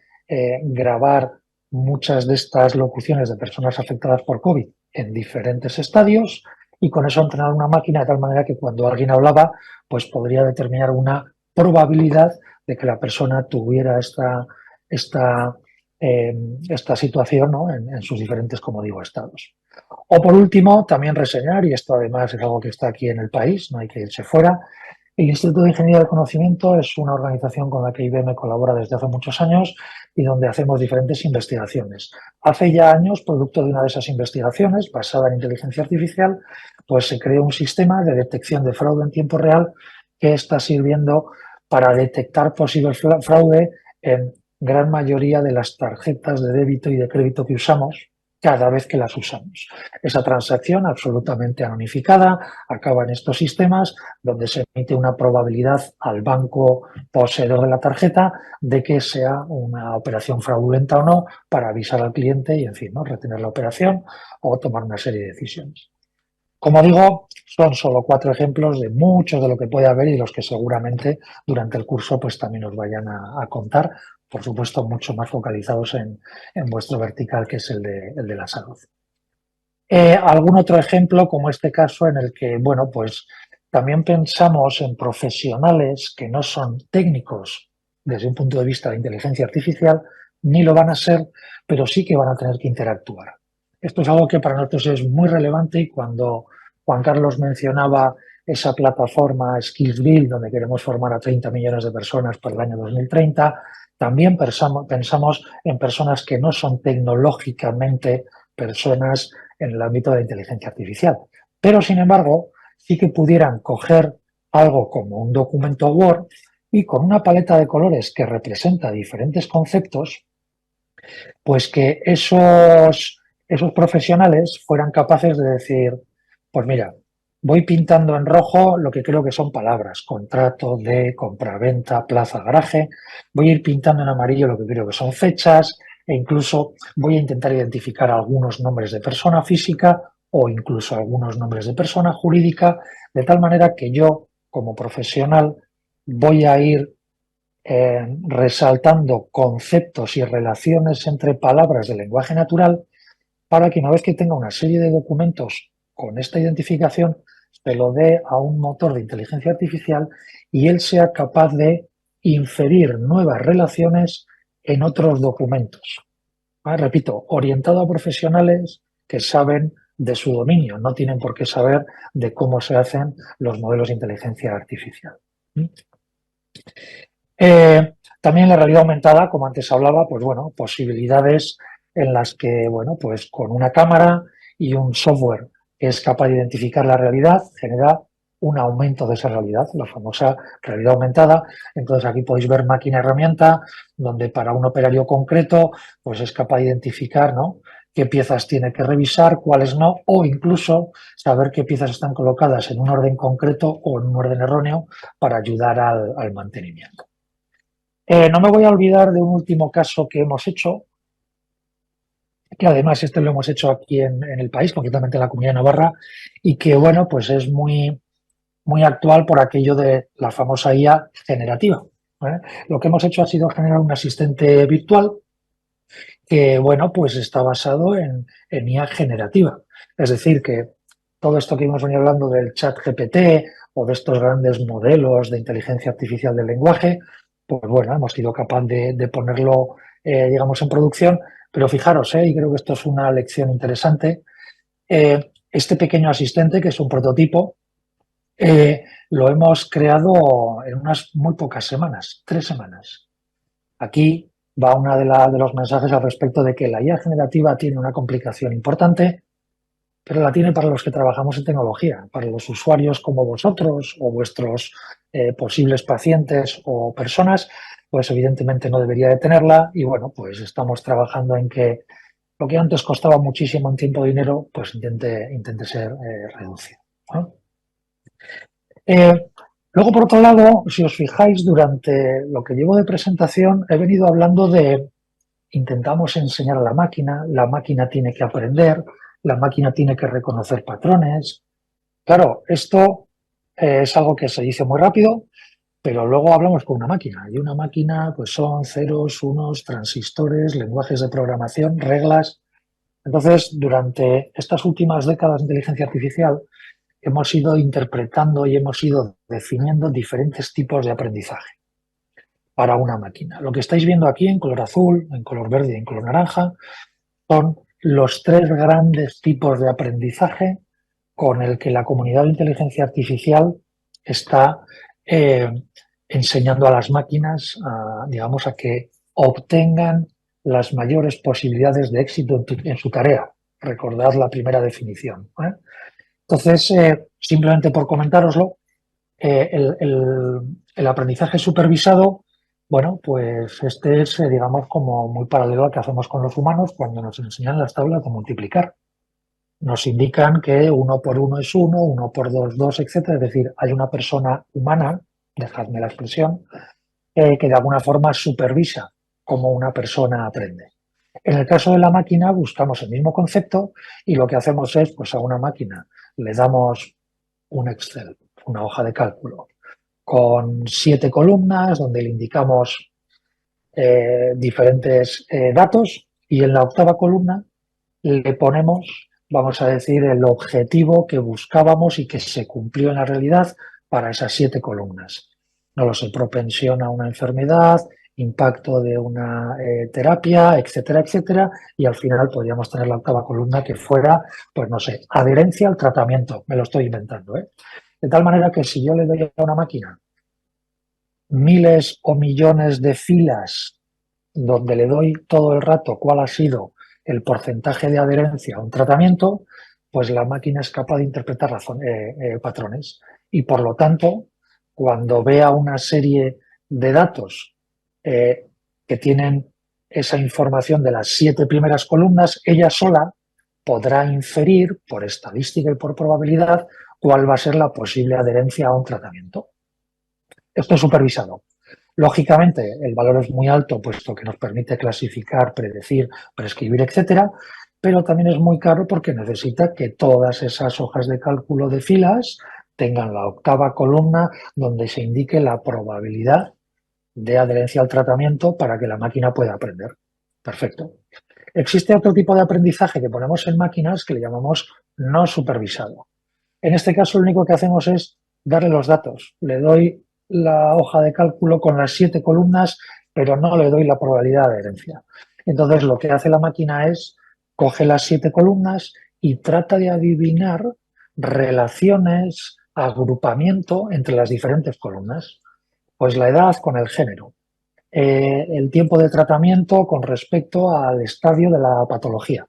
S4: grabar muchas de estas locuciones de personas afectadas por COVID en diferentes estadios y con eso entrenar una máquina de tal manera que cuando alguien hablaba, pues podría determinar una probabilidad de que la persona tuviera esta esta situación, ¿no? en sus diferentes, como digo, estados. O por último, también reseñar, y esto además es algo que está aquí en el país, no hay que irse fuera, el Instituto de Ingeniería del Conocimiento es una organización con la que IBM colabora desde hace muchos años y donde hacemos diferentes investigaciones. Hace ya años, producto de una de esas investigaciones, basada en inteligencia artificial, pues se creó un sistema de detección de fraude en tiempo real que está sirviendo para detectar posible fraude en gran mayoría de las tarjetas de débito y de crédito que usamos cada vez que las usamos. Esa transacción absolutamente anonificada acaba en estos sistemas donde se emite una probabilidad al banco poseedor de la tarjeta de que sea una operación fraudulenta o no para avisar al cliente y, en fin, ¿no? retener la operación o tomar una serie de decisiones. Como digo, son solo 4 ejemplos de muchos de lo que puede haber y de los que seguramente durante el curso pues también os vayan a contar, por supuesto mucho más focalizados en vuestro vertical, que es el de la salud. Algún otro ejemplo, como este caso, en el que, bueno, pues también pensamos en profesionales que no son técnicos desde un punto de vista de inteligencia artificial, ni lo van a ser, pero sí que van a tener que interactuar. Esto es algo que para nosotros es muy relevante y cuando Juan Carlos mencionaba esa plataforma SkillsBuild, donde queremos formar a 30 millones de personas para el año 2030, también pensamos en personas que no son tecnológicamente personas en el ámbito de la inteligencia artificial. Pero, sin embargo, sí que pudieran coger algo como un documento Word y con una paleta de colores que representa diferentes conceptos, pues que esos profesionales fueran capaces de decir, pues mira, voy pintando en rojo lo que creo que son palabras, contrato de compraventa, plaza, garaje, voy a ir pintando en amarillo lo que creo que son fechas e incluso voy a intentar identificar algunos nombres de persona física o incluso algunos nombres de persona jurídica, de tal manera que yo, como profesional, voy a ir resaltando conceptos y relaciones entre palabras del lenguaje natural para que una vez que tenga una serie de documentos con esta identificación, se lo dé a un motor de inteligencia artificial y él sea capaz de inferir nuevas relaciones en otros documentos. Repito, orientado a profesionales que saben de su dominio, no tienen por qué saber de cómo se hacen los modelos de inteligencia artificial. También la realidad aumentada, como antes hablaba, pues bueno, posibilidades en las que, bueno, pues con una cámara y un software que es capaz de identificar la realidad, genera un aumento de esa realidad, la famosa realidad aumentada. Entonces aquí podéis ver máquina herramienta, donde para un operario concreto, pues es capaz de identificar, ¿no?, qué piezas tiene que revisar, cuáles no, o incluso saber qué piezas están colocadas en un orden concreto o en un orden erróneo para ayudar al mantenimiento. No me voy a olvidar de un último caso que hemos hecho, que además este lo hemos hecho aquí en el país, concretamente en la Comunidad de Navarra, y que, bueno, pues es muy, muy actual por aquello de la famosa IA generativa. Lo que hemos hecho ha sido generar un asistente virtual que, bueno, pues está basado en IA generativa. Es decir, que todo esto que hemos venido hablando del chat GPT o de estos grandes modelos de inteligencia artificial del lenguaje, pues bueno, hemos sido capaz de ponerlo, digamos, en producción. Pero fijaros, y creo que esto es una lección interesante, este pequeño asistente, que es un prototipo, lo hemos creado en unas muy pocas semanas, 3 semanas. Aquí va uno de los mensajes al respecto de que la IA generativa tiene una complicación importante, pero la tiene para los que trabajamos en tecnología, para los usuarios como vosotros o vuestros posibles pacientes o personas, pues evidentemente no debería de tenerla y bueno, pues estamos trabajando en que lo que antes costaba muchísimo en tiempo y dinero, pues intente ser reducido, ¿no? Luego, por otro lado, si os fijáis, durante lo que llevo de presentación he venido hablando de intentamos enseñar a la máquina tiene que aprender, la máquina tiene que reconocer patrones. Claro, esto es algo que se dice muy rápido, pero luego hablamos con una máquina y una máquina pues son ceros, unos, transistores, lenguajes de programación, reglas. Entonces, durante estas últimas décadas de inteligencia artificial hemos ido interpretando y hemos ido definiendo diferentes tipos de aprendizaje. para una máquina. Lo que estáis viendo aquí en color azul, en color verde y en color naranja son los 3 grandes tipos de aprendizaje con el que la comunidad de inteligencia artificial está eh, enseñando a las máquinas, digamos, a que obtengan las mayores posibilidades de éxito en su tarea. Recordad la primera definición. Entonces, simplemente por comentároslo, el aprendizaje supervisado, bueno, pues este es, digamos, como muy paralelo al que hacemos con los humanos cuando nos enseñan las tablas de multiplicar. Nos indican que 1 por 1 es 1, 1 por 2, 2, etcétera. Es decir, hay una persona humana, dejadme la expresión, que de alguna forma supervisa cómo una persona aprende. En el caso de la máquina buscamos el mismo concepto y lo que hacemos es, pues a una máquina le damos un Excel, una hoja de cálculo, con 7 columnas donde le indicamos diferentes datos y en la octava columna le ponemos, vamos a decir, el objetivo que buscábamos y que se cumplió en la realidad para esas 7 columnas. No lo sé, propensión a una enfermedad, impacto de una terapia, etcétera, etcétera, y al final podríamos tener la octava columna que fuera, pues no sé, adherencia al tratamiento, me lo estoy inventando, ¿eh? De tal manera que si yo le doy a una máquina miles o millones de filas donde le doy todo el rato cuál ha sido el porcentaje de adherencia a un tratamiento, pues la máquina es capaz de interpretar patrones. Y por lo tanto, cuando vea una serie de datos que tienen esa información de las 7 primeras columnas, ella sola podrá inferir, por estadística y por probabilidad, cuál va a ser la posible adherencia a un tratamiento. Esto es supervisado. Lógicamente, el valor es muy alto, puesto que nos permite clasificar, predecir, prescribir, etcétera, pero también es muy caro porque necesita que todas esas hojas de cálculo de filas tengan la octava columna donde se indique la probabilidad de adherencia al tratamiento para que la máquina pueda aprender. Perfecto. Existe otro tipo de aprendizaje que ponemos en máquinas que le llamamos no supervisado. En este caso, lo único que hacemos es darle los datos. Le doy la hoja de cálculo con las 7 columnas, pero no le doy la probabilidad de adherencia. Entonces, lo que hace la máquina es coge las 7 columnas y trata de adivinar relaciones, agrupamiento entre las diferentes columnas. Pues la edad con el género, el tiempo de tratamiento con respecto al estadio de la patología,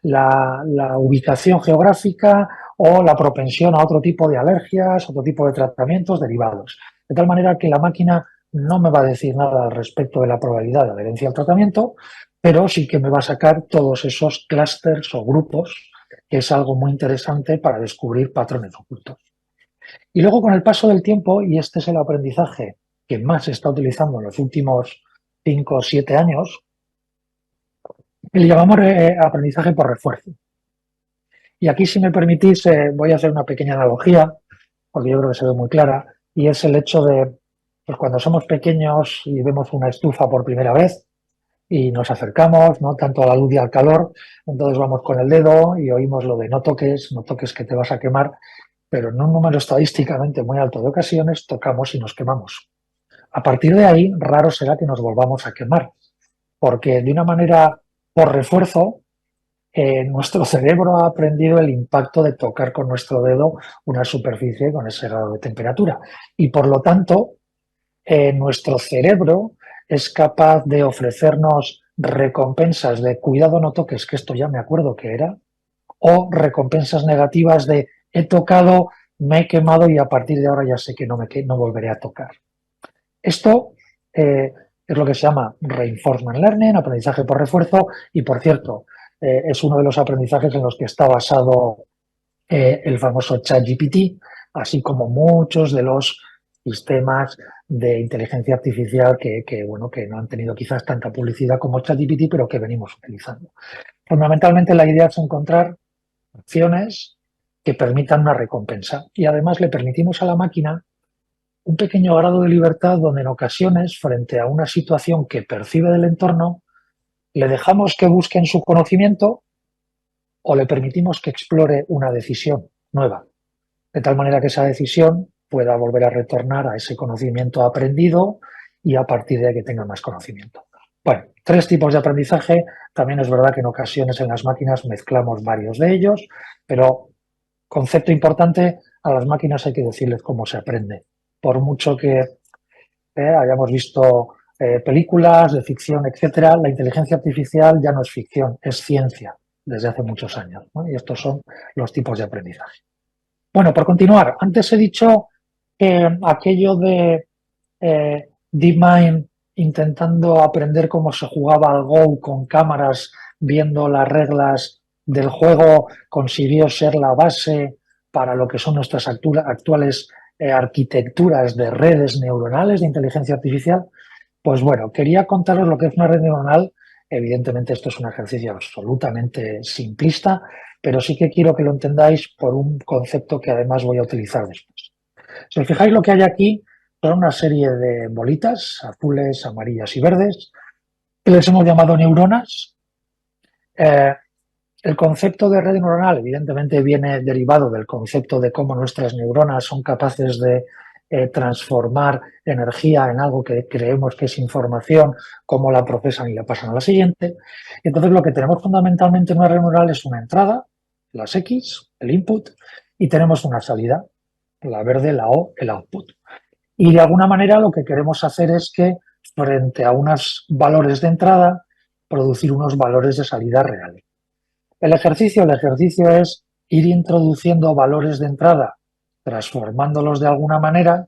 S4: la ubicación geográfica o la propensión a otro tipo de alergias, otro tipo de tratamientos derivados. De tal manera que la máquina no me va a decir nada al respecto de la probabilidad de adherencia al tratamiento, pero sí que me va a sacar todos esos clústeres o grupos, que es algo muy interesante para descubrir patrones ocultos. Y luego, con el paso del tiempo, y este es el aprendizaje que más se está utilizando en los últimos 5 o 7 años, le llamamos aprendizaje por refuerzo. Y aquí, si me permitís, voy a hacer una pequeña analogía, porque yo creo que se ve muy clara, y es el hecho de, pues cuando somos pequeños y vemos una estufa por primera vez y nos acercamos, ¿no?, tanto a la luz y al calor, entonces vamos con el dedo y oímos lo de no toques que te vas a quemar, pero en un número estadísticamente muy alto de ocasiones tocamos y nos quemamos. A partir de ahí, raro será que nos volvamos a quemar, porque de una manera por refuerzo, nuestro cerebro ha aprendido el impacto de tocar con nuestro dedo una superficie con ese grado de temperatura. Y por lo tanto, nuestro cerebro es capaz de ofrecernos recompensas de cuidado no toques, que esto ya me acuerdo que era, o recompensas negativas de he tocado, me he quemado y a partir de ahora ya sé que no volveré a tocar. Esto es lo que se llama reinforcement learning, aprendizaje por refuerzo, y por cierto, es uno de los aprendizajes en los que está basado el famoso ChatGPT, así como muchos de los sistemas de inteligencia artificial que no han tenido quizás tanta publicidad como ChatGPT, pero que venimos utilizando. Fundamentalmente, la idea es encontrar acciones que permitan una recompensa y además le permitimos a la máquina un pequeño grado de libertad donde en ocasiones, frente a una situación que percibe del entorno, le dejamos que busque en su conocimiento o le permitimos que explore una decisión nueva, de tal manera que esa decisión pueda volver a retornar a ese conocimiento aprendido y a partir de ahí que tenga más conocimiento. Bueno, 3 tipos de aprendizaje. También es verdad que en ocasiones en las máquinas mezclamos varios de ellos, pero concepto importante, a las máquinas hay que decirles cómo se aprende. Por mucho que hayamos visto películas de ficción, etcétera, la inteligencia artificial ya no es ficción, es ciencia desde hace muchos años, ¿no? Y estos son los tipos de aprendizaje. Bueno, por continuar, antes he dicho que aquello de DeepMind intentando aprender cómo se jugaba al Go con cámaras, viendo las reglas del juego, consiguió ser la base para lo que son nuestras actuales arquitecturas de redes neuronales de inteligencia artificial. Pues bueno, quería contaros lo que es una red neuronal. Evidentemente esto es un ejercicio absolutamente simplista, pero sí que quiero que lo entendáis por un concepto que además voy a utilizar después. Si os fijáis, lo que hay aquí son una serie de bolitas azules, amarillas y verdes, que les hemos llamado neuronas. El concepto de red neuronal evidentemente viene derivado del concepto de cómo nuestras neuronas son capaces de transformar energía en algo que creemos que es información, cómo la procesan y la pasan a la siguiente. Entonces lo que tenemos fundamentalmente en una red neuronal es una entrada, las X, el input, y tenemos una salida, la verde, la O, el output. Y de alguna manera lo que queremos hacer es que frente a unos valores de entrada, producir unos valores de salida reales. El ejercicio es ir introduciendo valores de entrada, transformándolos de alguna manera,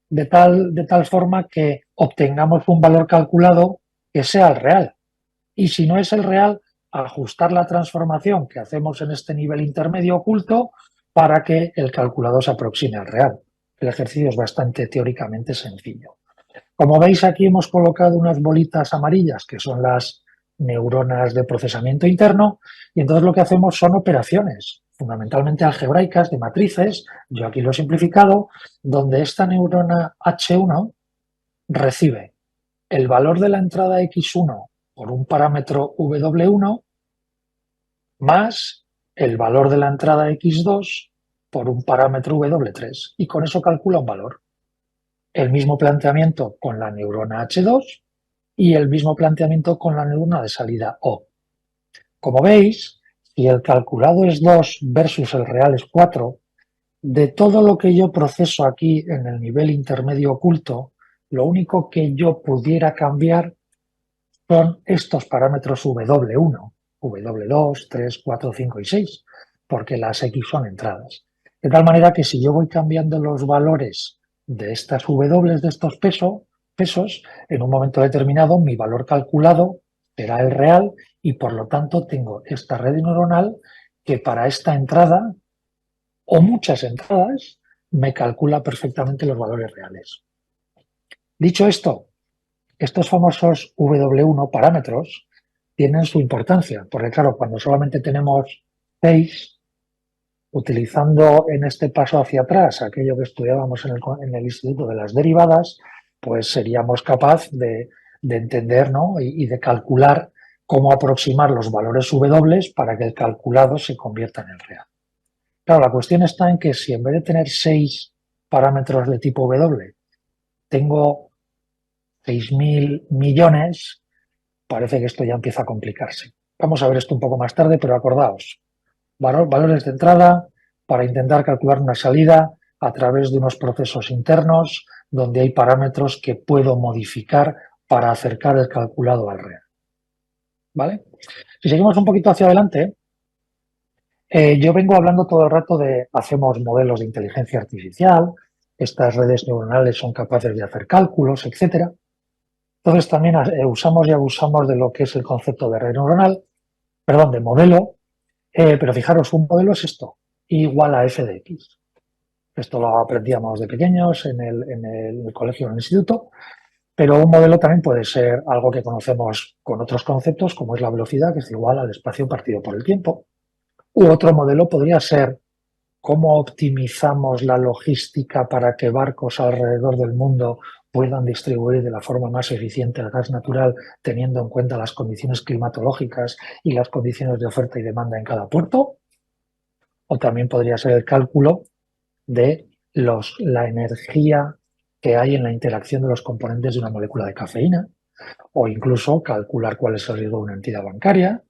S4: de tal forma que obtengamos un valor calculado que sea el real. Y si no es el real, ajustar la transformación que hacemos en este nivel intermedio oculto para que el calculado se aproxime al real. El ejercicio es bastante teóricamente sencillo. Como veis, aquí hemos colocado unas bolitas amarillas que son las neuronas de procesamiento interno, y entonces lo que hacemos son operaciones fundamentalmente algebraicas de matrices, yo aquí lo he simplificado, donde esta neurona H1 recibe el valor de la entrada X1 por un parámetro W1 más el valor de la entrada X2 por un parámetro W3, y con eso calcula un valor. El mismo planteamiento con la neurona H2 y el mismo planteamiento con la neurona de salida O. Como veis, si el calculado es 2 versus el real es 4, de todo lo que yo proceso aquí en el nivel intermedio oculto, lo único que yo pudiera cambiar son estos parámetros W1, W2, 3, 4, 5 y 6, porque las X son entradas. De tal manera que si yo voy cambiando los valores de estas W, de estos pesos, en un momento determinado mi valor calculado será el real y por lo tanto tengo esta red neuronal que para esta entrada o muchas entradas me calcula perfectamente los valores reales. Dicho esto, estos famosos W1 parámetros tienen su importancia, porque claro, cuando solamente tenemos 6, utilizando en este paso hacia atrás aquello que estudiábamos en el Instituto de las Derivadas, pues seríamos capaces de entender, ¿no? y de calcular cómo aproximar los valores W para que el calculado se convierta en el real. Claro, la cuestión está en que si en vez de tener 6 parámetros de tipo W, tengo 6.000 millones, parece que esto ya empieza a complicarse. Vamos a ver esto un poco más tarde, pero acordaos, valores de entrada para intentar calcular una salida a través de unos procesos internos donde hay parámetros que puedo modificar para acercar el calculado al real. ¿Vale? Si seguimos un poquito hacia adelante, yo vengo hablando todo el rato de hacemos modelos de inteligencia artificial, estas redes neuronales son capaces de hacer cálculos, etcétera. Entonces también usamos y abusamos de lo que es el concepto de red neuronal, perdón, de modelo, pero fijaros, un modelo es esto, igual a f de x. Esto lo aprendíamos de pequeños en el colegio, en el instituto, pero un modelo también puede ser algo que conocemos con otros conceptos, como es la velocidad, que es igual al espacio partido por el tiempo. U otro modelo podría ser cómo optimizamos la logística para que barcos alrededor del mundo puedan distribuir de la forma más eficiente el gas natural, teniendo en cuenta las condiciones climatológicas y las condiciones de oferta y demanda en cada puerto. O también podría ser el cálculo de la energía que hay en la interacción de los componentes de una molécula de cafeína, o incluso calcular cuál es el riesgo de una entidad bancaria,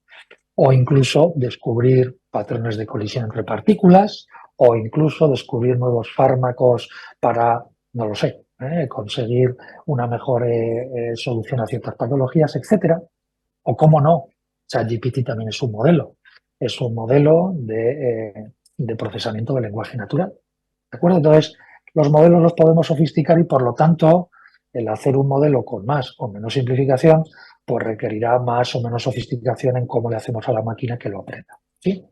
S4: o incluso descubrir patrones de colisión entre partículas, o incluso descubrir nuevos fármacos para, no lo sé, conseguir una mejor solución a ciertas patologías, etcétera. O cómo no, ChatGPT también es un modelo de procesamiento del lenguaje natural. ¿De acuerdo? Entonces, los modelos los podemos sofisticar y, por lo tanto, el hacer un modelo con más o menos simplificación, pues requerirá más o menos sofisticación en cómo le hacemos a la máquina que lo aprenda. ¿Sí?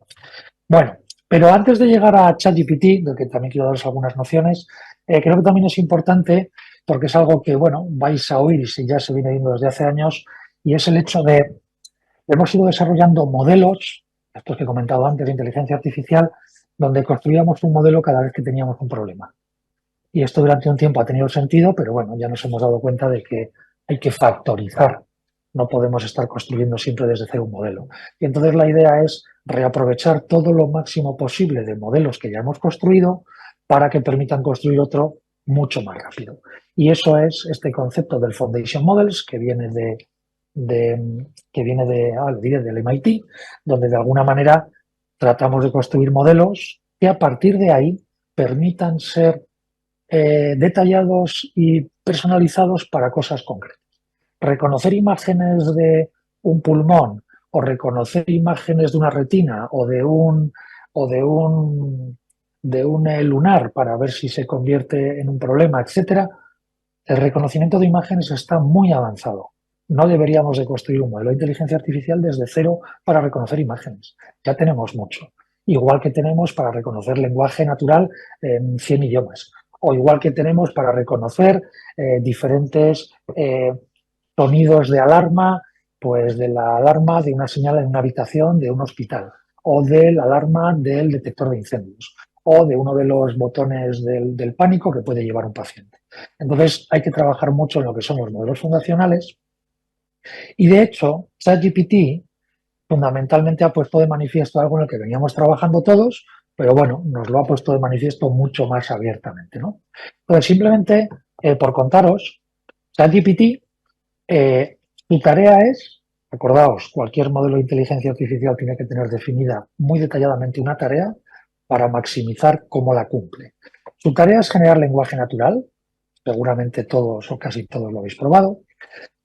S4: Bueno, pero antes de llegar a ChatGPT, del que también quiero daros algunas nociones, creo que también es importante, porque es algo que, bueno, vais a oír y si ya se viene viendo desde hace años, y es el hecho de hemos ido desarrollando modelos, estos que he comentado antes, de inteligencia artificial, donde construíamos un modelo cada vez que teníamos un problema. Y esto durante un tiempo ha tenido sentido, pero bueno, ya nos hemos dado cuenta de que hay que factorizar. No podemos estar construyendo siempre desde cero un modelo. Y entonces la idea es reaprovechar todo lo máximo posible de modelos que ya hemos construido para que permitan construir otro mucho más rápido. Y eso es este concepto del Foundation Models, que viene del MIT, donde de alguna manera tratamos de construir modelos que a partir de ahí permitan ser detallados y personalizados para cosas concretas. Reconocer imágenes de un pulmón o reconocer imágenes de una retina o de un lunar para ver si se convierte en un problema, etcétera. El reconocimiento de imágenes está muy avanzado. No deberíamos de construir un modelo de inteligencia artificial desde cero para reconocer imágenes. Ya tenemos mucho. Igual que tenemos para reconocer lenguaje natural en 100 idiomas. O igual que tenemos para reconocer diferentes sonidos de alarma, pues de la alarma de una señal en una habitación de un hospital, o de la alarma del detector de incendios, o de uno de los botones del pánico que puede llevar un paciente. Entonces hay que trabajar mucho en lo que son los modelos fundacionales y de hecho ChatGPT fundamentalmente ha puesto de manifiesto algo en el que veníamos trabajando todos, pero bueno, nos lo ha puesto de manifiesto mucho más abiertamente, ¿no? Entonces simplemente por contaros, ChatGPT, su tarea es, acordaos, cualquier modelo de inteligencia artificial tiene que tener definida muy detalladamente una tarea para maximizar cómo la cumple. Su tarea es generar lenguaje natural, seguramente todos o casi todos lo habéis probado.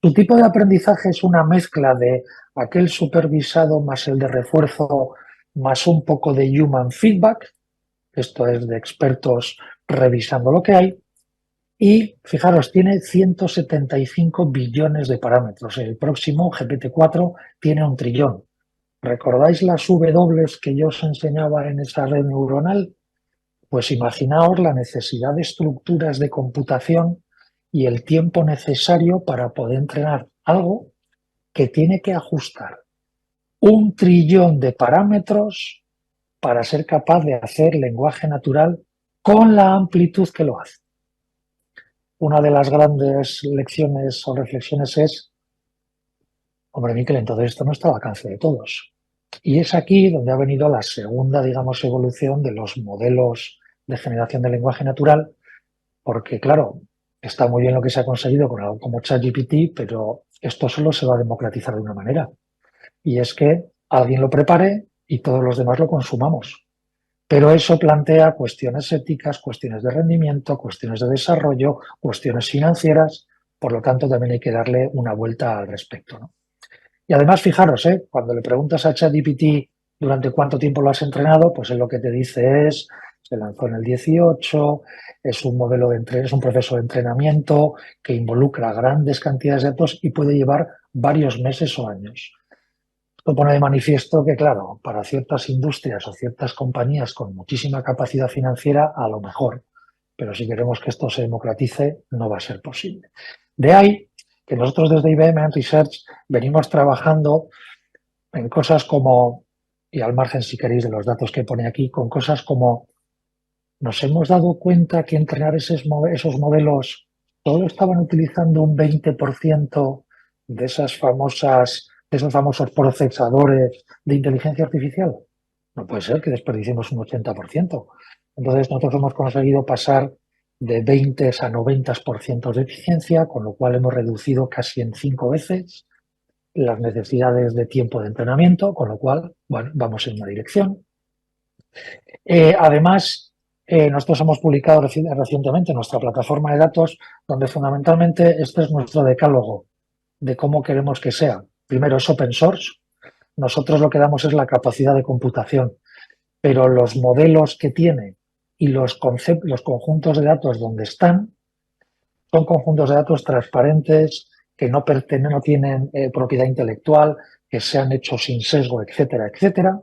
S4: Su tipo de aprendizaje es una mezcla de aquel supervisado más el de refuerzo más un poco de human feedback, esto es de expertos revisando lo que hay, y fijaros, tiene 175 billones de parámetros. El próximo GPT-4 tiene 1 trillón. ¿Recordáis las W que yo os enseñaba en esa red neuronal? Pues imaginaos la necesidad de estructuras de computación y el tiempo necesario para poder entrenar algo que tiene que ajustar 1 trillón de parámetros para ser capaz de hacer lenguaje natural con la amplitud que lo hace. Una de las grandes lecciones o reflexiones es, hombre, Miquel, entonces esto no está al alcance de todos. Y es aquí donde ha venido la segunda, digamos, evolución de los modelos de generación de lenguaje natural, porque, claro, está muy bien lo que se ha conseguido con algo como ChatGPT, pero esto solo se va a democratizar de una manera. Y es que alguien lo prepare y todos los demás lo consumamos. Pero eso plantea cuestiones éticas, cuestiones de rendimiento, cuestiones de desarrollo, cuestiones financieras. Por lo tanto, también hay que darle una vuelta al respecto, ¿no? Y además, fijaros, cuando le preguntas a ChatGPT durante cuánto tiempo lo has entrenado, pues él lo que te dice es, se lanzó en el 18, es un modelo es un proceso de entrenamiento que involucra grandes cantidades de datos y puede llevar varios meses o años. Esto pone de manifiesto que, claro, para ciertas industrias o ciertas compañías con muchísima capacidad financiera, a lo mejor, pero si queremos que esto se democratice, no va a ser posible. De ahí que nosotros desde IBM en Research venimos trabajando en cosas como, y al margen si queréis de los datos que pone aquí, con cosas como nos hemos dado cuenta que entrenar esos modelos solo estaban utilizando un 20% de esos famosos procesadores de inteligencia artificial. No puede ser que desperdiciemos un 80%. Entonces nosotros hemos conseguido pasar de 20 a 90% de eficiencia, con lo cual hemos reducido casi en 5 veces las necesidades de tiempo de entrenamiento, con lo cual, bueno, vamos en una dirección. Además, nosotros hemos publicado recientemente nuestra plataforma de datos, donde fundamentalmente este es nuestro decálogo de cómo queremos que sea. Primero, es open source. Nosotros lo que damos es la capacidad de computación, pero los modelos que tiene y los conjuntos de datos donde están son conjuntos de datos transparentes, que no tienen propiedad intelectual, que se han hecho sin sesgo, etcétera, etcétera,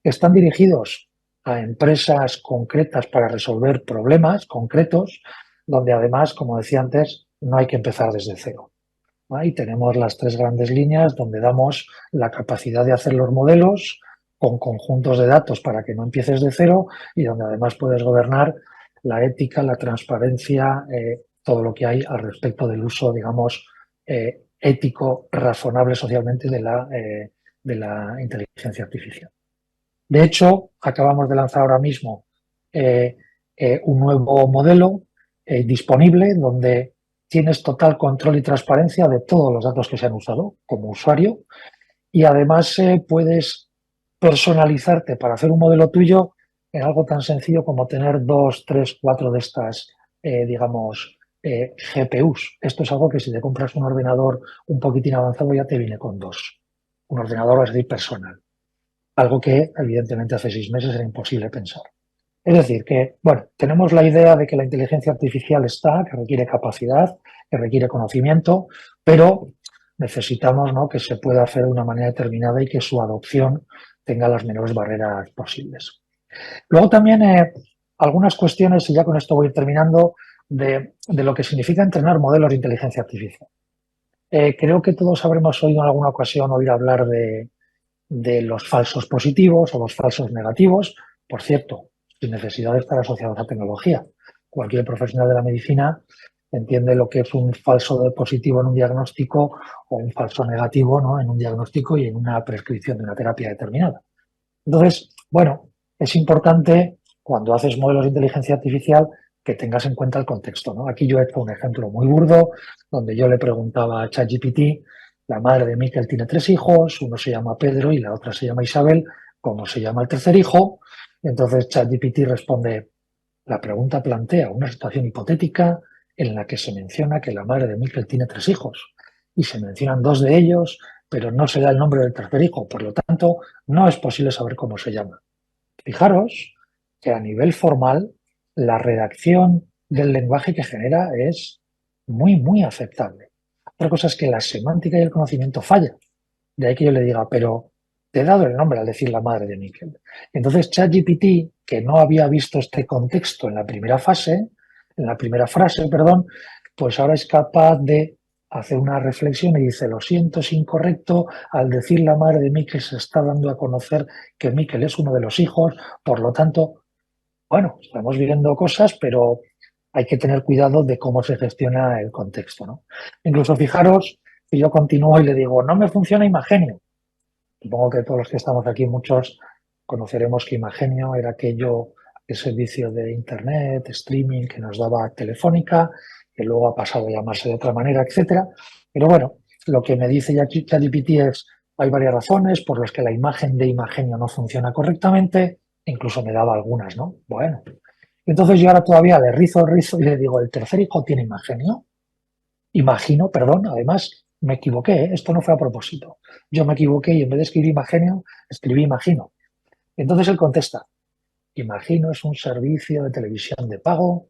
S4: que están dirigidos a empresas concretas para resolver problemas concretos, donde además, como decía antes, no hay que empezar desde cero. Ahí tenemos las 3 grandes líneas donde damos la capacidad de hacer los modelos con conjuntos de datos para que no empieces de cero y donde además puedes gobernar la ética, la transparencia, todo lo que hay al respecto del uso, digamos, ético, razonable socialmente de la inteligencia artificial. De hecho, acabamos de lanzar ahora mismo un nuevo modelo disponible donde tienes total control y transparencia de todos los datos que se han usado como usuario y además puedes personalizarte para hacer un modelo tuyo en algo tan sencillo como tener 2, 3, 4 de estas, GPUs. Esto es algo que si te compras un ordenador un poquitín avanzado ya te viene con 2. Un ordenador, es decir, personal. Algo que evidentemente hace 6 meses era imposible pensar. Es decir, que, bueno, tenemos la idea de que la inteligencia artificial está, que requiere capacidad, que requiere conocimiento, pero necesitamos, ¿no?, que se pueda hacer de una manera determinada y que su adopción tenga las menores barreras posibles. Luego también algunas cuestiones, y ya con esto voy terminando, de lo que significa entrenar modelos de inteligencia artificial. Creo que todos habremos oído en alguna ocasión oír hablar de los falsos positivos o los falsos negativos. Por cierto, sin necesidad de estar asociados a tecnología. Cualquier profesional de la medicina entiende lo que es un falso positivo en un diagnóstico o un falso negativo, ¿no?, en un diagnóstico y en una prescripción de una terapia determinada. Entonces, bueno, es importante cuando haces modelos de inteligencia artificial que tengas en cuenta el contexto, ¿no? Aquí yo he hecho un ejemplo muy burdo donde yo le preguntaba a ChatGPT, la madre de Mikel tiene 3 hijos, uno se llama Pedro y la otra se llama Isabel, ¿cómo se llama el tercer hijo? Entonces ChatGPT responde, la pregunta plantea una situación hipotética en la que se menciona que la madre de Mikel tiene 3 hijos y se mencionan 2 de ellos, pero no se da el nombre del tercer hijo, por lo tanto no es posible saber cómo se llama. Fijaros que a nivel formal la redacción del lenguaje que genera es muy, muy aceptable. Otra cosa es que la semántica y el conocimiento falla. De ahí que yo le diga, pero te he dado el nombre al decir la madre de Mikel. Entonces ChatGPT, que no había visto este contexto en la primera frase, pues ahora es capaz de hacer una reflexión y dice, lo siento, es incorrecto, al decir la madre de Mikel se está dando a conocer que Mikel es uno de los hijos, por lo tanto, bueno, estamos viendo cosas, pero hay que tener cuidado de cómo se gestiona el contexto, ¿no? Incluso fijaros, si yo continúo y le digo, no me funciona Imagenio. Supongo que todos los que estamos aquí, muchos conoceremos que Imagenio era aquel servicio de internet, streaming que nos daba Telefónica, que luego ha pasado a llamarse de otra manera, etcétera. Pero bueno, lo que me dice ya ChatGPT es, hay varias razones por las que la imagen de Imagenio no funciona correctamente, incluso me daba algunas, ¿no? Bueno, entonces yo ahora todavía le rizo el rizo y le digo, ¿el tercer hijo tiene Imagenio? Imagino, perdón, además me equivoqué, ¿eh? Esto no fue a propósito. Yo me equivoqué y en vez de escribir Imagenio, escribí Imagino. Entonces él contesta, Imagino es un servicio de televisión de pago,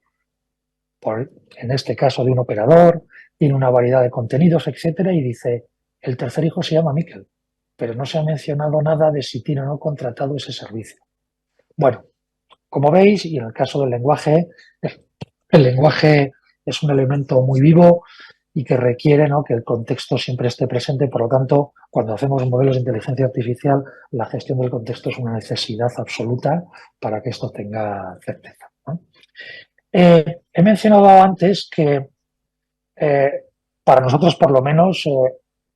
S4: en este caso de un operador, tiene una variedad de contenidos, etcétera, y dice, el tercer hijo se llama Mikel, pero no se ha mencionado nada de si tiene o no contratado ese servicio. Bueno, como veis, y en el caso del lenguaje, el lenguaje es un elemento muy vivo y que requiere, ¿no?, que el contexto siempre esté presente. Por lo tanto, cuando hacemos modelos de inteligencia artificial, la gestión del contexto es una necesidad absoluta para que esto tenga certeza, ¿no? He mencionado antes que para nosotros, por lo menos,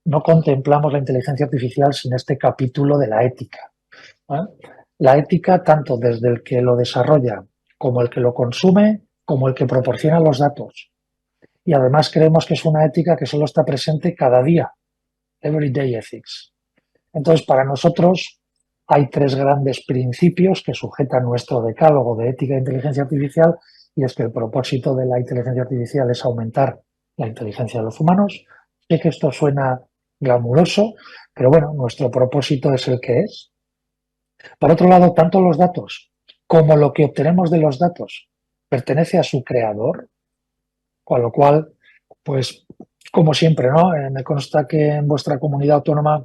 S4: no contemplamos la inteligencia artificial sin este capítulo de la ética, ¿eh? La ética, tanto desde el que lo desarrolla como el que lo consume, como el que proporciona los datos. Y además creemos que es una ética que solo está presente cada día, everyday ethics. Entonces, para nosotros hay 3 grandes principios que sujetan nuestro decálogo de ética de inteligencia artificial, y es que el propósito de la inteligencia artificial es aumentar la inteligencia de los humanos. Sé que esto suena glamuroso, pero bueno, nuestro propósito es el que es. Por otro lado, tanto los datos como lo que obtenemos de los datos pertenece a su creador, con lo cual, pues, como siempre, ¿no? Me consta que en vuestra comunidad autónoma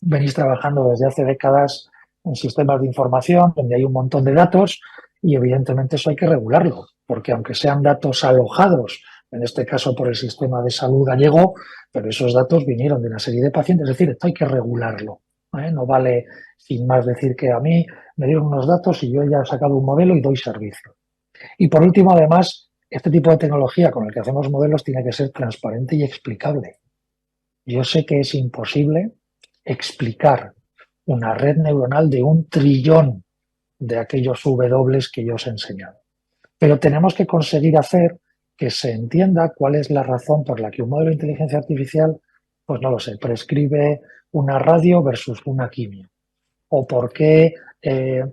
S4: venís trabajando desde hace décadas en sistemas de información donde hay un montón de datos y evidentemente eso hay que regularlo, porque aunque sean datos alojados, en este caso por el sistema de salud gallego, pero esos datos vinieron de una serie de pacientes, es decir, esto hay que regularlo. No vale sin más decir que a mí me dieron unos datos y yo ya he sacado un modelo y doy servicio. Y por último, además, este tipo de tecnología con el que hacemos modelos tiene que ser transparente y explicable. Yo sé que es imposible explicar una red neuronal de 1 trillón de aquellos W que yo os he enseñado. Pero tenemos que conseguir hacer que se entienda cuál es la razón por la que un modelo de inteligencia artificial, pues no lo sé, prescribe una radio versus una quimio. O por qué se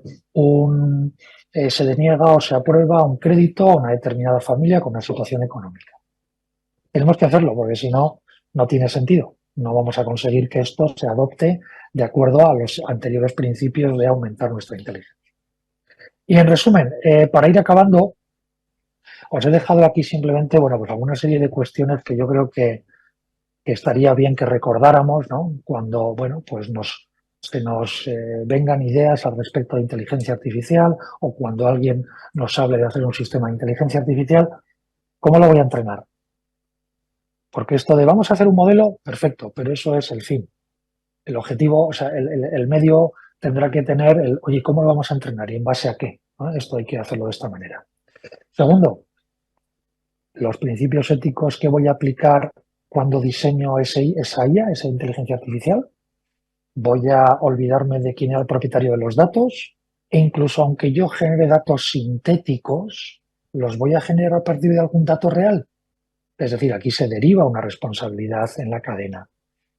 S4: deniega o se aprueba un crédito a una determinada familia con una situación económica. Tenemos que hacerlo porque si no, no tiene sentido. No vamos a conseguir que esto se adopte de acuerdo a los anteriores principios de aumentar nuestra inteligencia. Y en resumen, para ir acabando, os he dejado aquí simplemente, bueno, pues alguna serie de cuestiones que yo creo que estaría bien que recordáramos, ¿no? Cuando, bueno, pues se nos vengan ideas al respecto de inteligencia artificial o cuando alguien nos hable de hacer un sistema de inteligencia artificial, ¿cómo lo voy a entrenar? Porque esto de vamos a hacer un modelo, perfecto, pero eso es el fin. El objetivo, o sea, el medio tendrá que tener oye, ¿cómo lo vamos a entrenar y en base a qué? ¿No? Esto hay que hacerlo de esta manera. Segundo, los principios éticos que voy a aplicar cuando diseño esa IA, esa inteligencia artificial. Voy a olvidarme de quién era el propietario de los datos e incluso aunque yo genere datos sintéticos, los voy a generar a partir de algún dato real. Es decir, aquí se deriva una responsabilidad en la cadena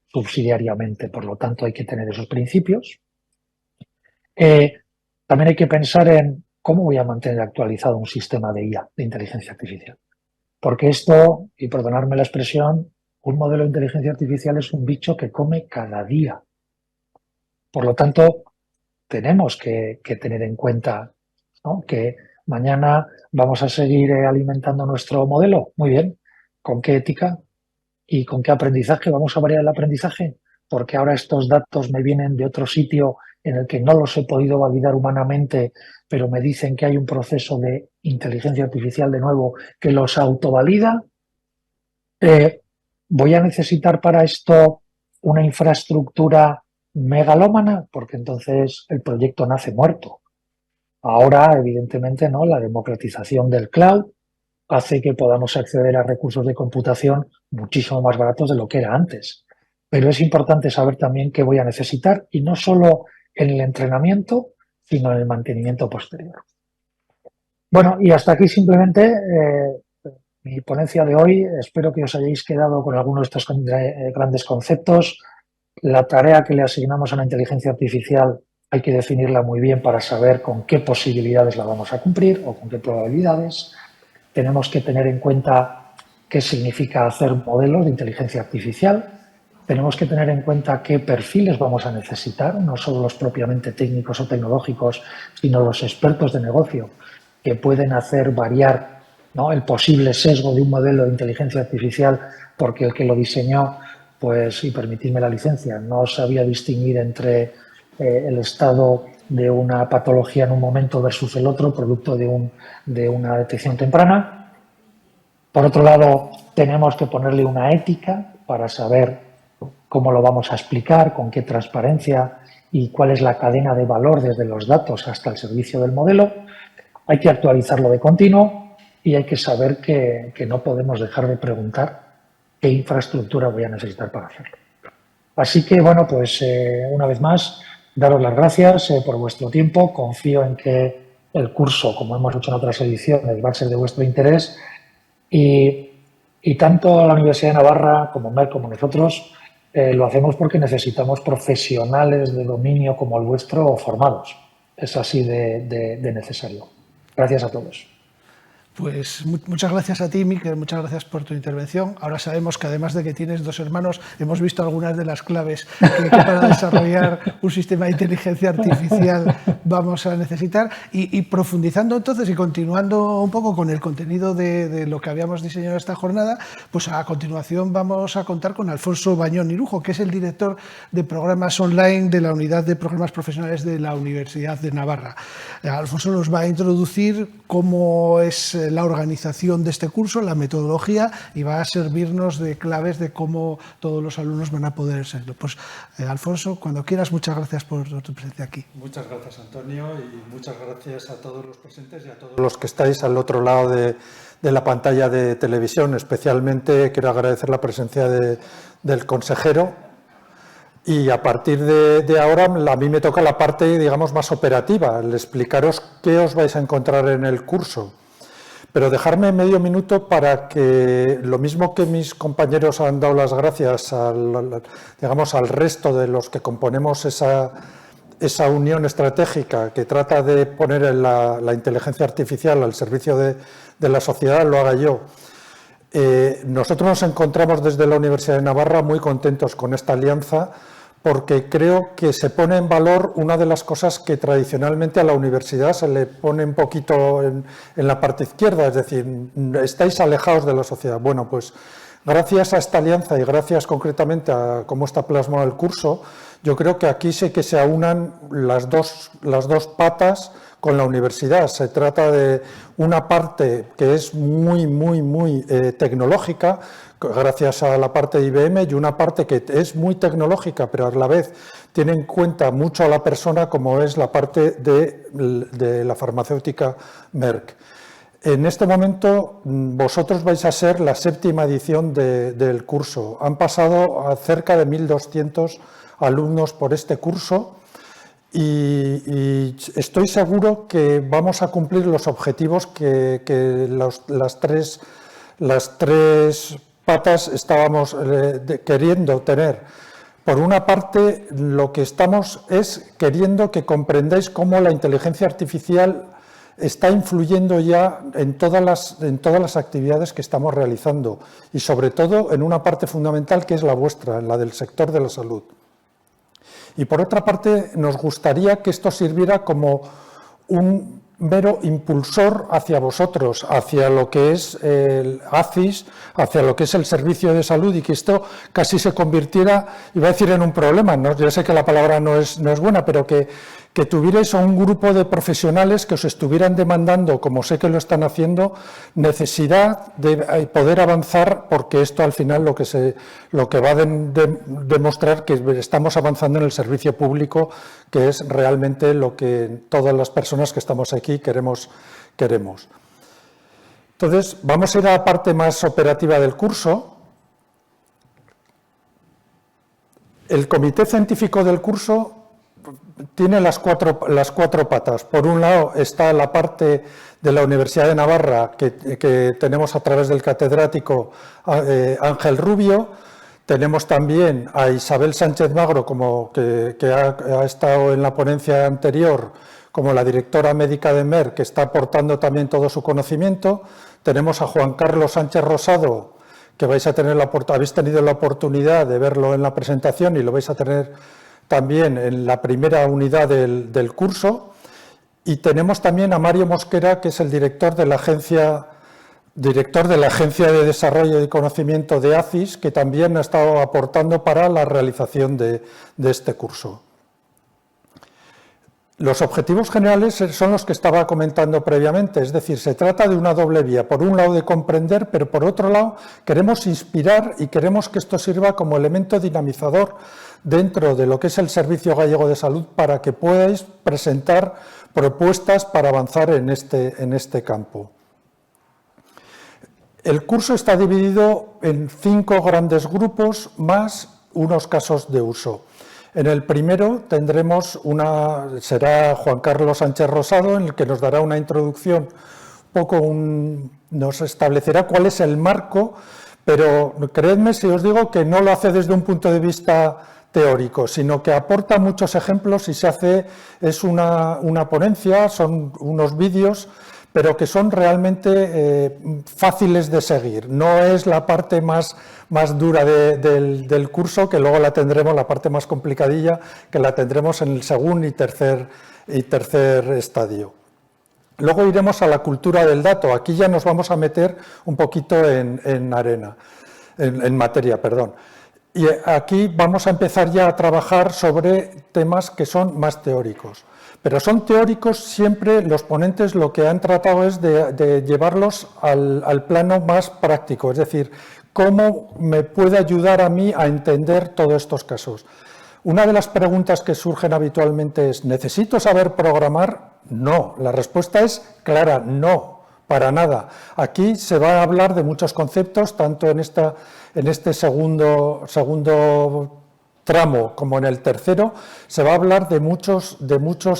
S4: subsidiariamente, por lo tanto hay que tener esos principios. También hay que pensar en cómo voy a mantener actualizado un sistema de IA, de inteligencia artificial. Porque esto, y perdonadme la expresión, un modelo de inteligencia artificial es un bicho que come cada día. Por lo tanto, tenemos que tener en cuenta, ¿no?, que mañana vamos a seguir alimentando nuestro modelo. Muy bien. ¿Con qué ética y con qué aprendizaje vamos a variar el aprendizaje? Porque ahora estos datos me vienen de otro sitio en el que no los he podido validar humanamente, pero me dicen que hay un proceso de inteligencia artificial de nuevo que los autovalida. ¿Voy a necesitar para esto una infraestructura megalómana? Porque entonces el proyecto nace muerto. Ahora, evidentemente, no, la democratización del cloud hace que podamos acceder a recursos de computación muchísimo más baratos de lo que era antes. Pero es importante saber también qué voy a necesitar y no solo en el entrenamiento, sino en el mantenimiento posterior. Bueno, y hasta aquí simplemente mi ponencia de hoy. Espero que os hayáis quedado con algunos de estos grandes conceptos. La tarea que le asignamos a la inteligencia artificial hay que definirla muy bien para saber con qué posibilidades la vamos a cumplir o con qué probabilidades. Tenemos que tener en cuenta qué significa hacer modelos de inteligencia artificial. Tenemos que tener en cuenta qué perfiles vamos a necesitar, no solo los propiamente técnicos o tecnológicos, sino los expertos de negocio que pueden hacer variar, ¿no?, el posible sesgo de un modelo de inteligencia artificial porque el que lo diseñó, pues, y permitidme la licencia, no sabía distinguir entre el estado de una patología en un momento versus el otro, producto de una detección temprana. Por otro lado, tenemos que ponerle una ética para saber cómo lo vamos a explicar, con qué transparencia y cuál es la cadena de valor desde los datos hasta el servicio del modelo. Hay que actualizarlo de continuo y hay que saber que no podemos dejar de preguntar qué infraestructura voy a necesitar para hacerlo. Así que, bueno, pues una vez más, daros las gracias por vuestro tiempo. Confío en que el curso, como hemos hecho en otras ediciones, va a ser de vuestro interés y tanto la Universidad de Navarra como Merck como nosotros lo hacemos porque necesitamos profesionales de dominio como el vuestro formados. Es así de necesario. Gracias a todos.
S1: Pues muchas gracias a ti, Mikel, muchas gracias por tu intervención. Ahora sabemos que además de que tienes 2 hermanos, hemos visto algunas de las claves que para desarrollar un sistema de inteligencia artificial vamos a necesitar. Y profundizando entonces y continuando un poco con el contenido de lo que habíamos diseñado esta jornada, pues a continuación vamos a contar con Alfonso Bañón Irujo, que es el director de programas online de la Unidad de Programas Profesionales de la Universidad de Navarra. Alfonso nos va a introducir cómo es la organización de este curso, la metodología, y va a servirnos de claves de cómo todos los alumnos van a poder serlo. Pues Alfonso, cuando quieras, muchas gracias por tu presencia aquí.
S5: Muchas gracias, Antonio, y muchas gracias a todos los presentes y a todos los que estáis al otro lado de la pantalla de televisión. Especialmente quiero agradecer la presencia del consejero. Y a partir de ahora, a mí me toca la parte, digamos, más operativa, el explicaros qué os vais a encontrar en el curso. Pero dejarme medio minuto para que, lo mismo que mis compañeros han dado las gracias digamos, al resto de los que componemos esa unión estratégica que trata de poner la inteligencia artificial al servicio de la sociedad, lo haga yo. Nosotros nos encontramos desde la Universidad de Navarra muy contentos con esta alianza, porque creo que se pone en valor una de las cosas que tradicionalmente a la universidad se le pone un poquito en la parte izquierda, es decir, estáis alejados de la sociedad. Bueno, pues gracias a esta alianza y gracias concretamente a cómo está plasmado el curso, yo creo que aquí sí que se aunan las dos patas con la universidad. Se trata de una parte que es muy tecnológica, gracias a la parte de IBM, y una parte que es muy tecnológica, pero a la vez tiene en cuenta mucho a la persona, como es la parte de la farmacéutica Merck. En este momento vosotros vais a ser la 7ª edición del curso. Han pasado a cerca de 1.200 alumnos por este curso y estoy seguro que vamos a cumplir los objetivos que las tres patas estábamos queriendo tener. Por una parte, lo que estamos es queriendo que comprendáis cómo la inteligencia artificial está influyendo ya en todas las actividades que estamos realizando y sobre todo en una parte fundamental que es la vuestra, la del sector de la salud. Y por otra parte, nos gustaría que esto sirviera como un mero impulsor hacia vosotros, hacia lo que es el ACIS, hacia lo que es el servicio de salud, y que esto casi se convirtiera, iba a decir, en un problema, ¿no? Yo sé que la palabra no es buena, pero que tuvierais un grupo de profesionales que os estuvieran demandando, como sé que lo están haciendo, necesidad de poder avanzar, porque esto al final lo que va a demostrar que estamos avanzando en el servicio público, que es realmente lo que todas las personas que estamos aquí queremos. Entonces, vamos a ir a la parte más operativa del curso. El comité científico del curso tiene las cuatro patas. Por un lado está la parte de la Universidad de Navarra que tenemos a través del catedrático Ángel Rubio. Tenemos también a Isabel Sánchez Magro, que ha estado en la ponencia anterior, como la directora médica de Merck, que está aportando también todo su conocimiento. Tenemos a Juan Carlos Sánchez Rosado, que habéis tenido la oportunidad de verlo en la presentación y lo vais a tener también en la primera unidad del curso. Y tenemos también a Mario Mosquera, que es el director de la Agencia de Desarrollo y Conocimiento de ACIS, que también ha estado aportando para la realización de este curso. Los objetivos generales son los que estaba comentando previamente, es decir, se trata de una doble vía. Por un lado, de comprender, pero por otro lado, queremos inspirar y queremos que esto sirva como elemento dinamizador dentro de lo que es el Servicio Gallego de Salud, para que podáis presentar propuestas para avanzar en este campo. El curso está dividido en 5 grandes grupos más unos casos de uso. En el primero será Juan Carlos Sánchez Rosado, en el que nos dará una introducción, nos establecerá cuál es el marco, pero creedme si os digo que no lo hace desde un punto de vista teórico, sino que aporta muchos ejemplos y es una ponencia, son unos vídeos, pero que son realmente fáciles de seguir. No es la parte más dura del curso, que luego la tendremos, la parte más complicadilla, que la tendremos en el segundo y tercer estadio. Luego iremos a la cultura del dato. Aquí ya nos vamos a meter un poquito en materia, perdón. Y aquí vamos a empezar ya a trabajar sobre temas que son más teóricos. Pero son teóricos siempre, los ponentes lo que han tratado es de llevarlos al plano más práctico, es decir, cómo me puede ayudar a mí a entender todos estos casos. Una de las preguntas que surgen habitualmente es, ¿necesito saber programar? No, la respuesta es clara, no, para nada. Aquí se va a hablar de muchos conceptos, tanto en este segundo tramo como en el tercero, se va a hablar de muchos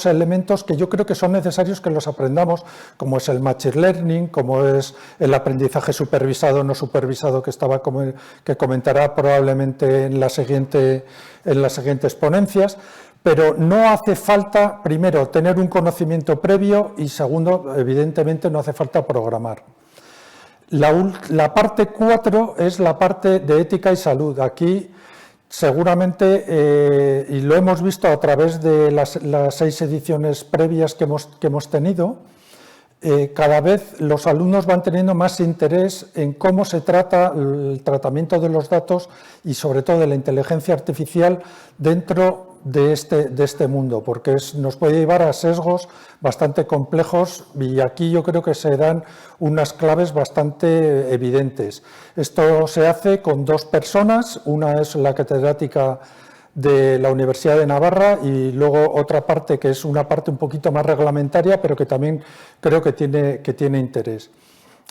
S5: elementos que yo creo que son necesarios que los aprendamos, como es el machine learning, como es el aprendizaje supervisado o no supervisado, que comentará probablemente en las siguientes ponencias. Pero no hace falta, primero, tener un conocimiento previo y, segundo, evidentemente no hace falta programar. La parte 4 es la parte de ética y salud. Aquí, seguramente, y lo hemos visto a través de las 6 ediciones previas que hemos tenido, cada vez los alumnos van teniendo más interés en cómo se trata el tratamiento de los datos y, sobre todo, de la inteligencia artificial dentro de este mundo, porque nos puede llevar a sesgos bastante complejos y aquí yo creo que se dan unas claves bastante evidentes. Esto se hace con 2 personas, una es la catedrática de la Universidad de Navarra y luego otra parte que es una parte un poquito más reglamentaria, pero que también creo que tiene interés.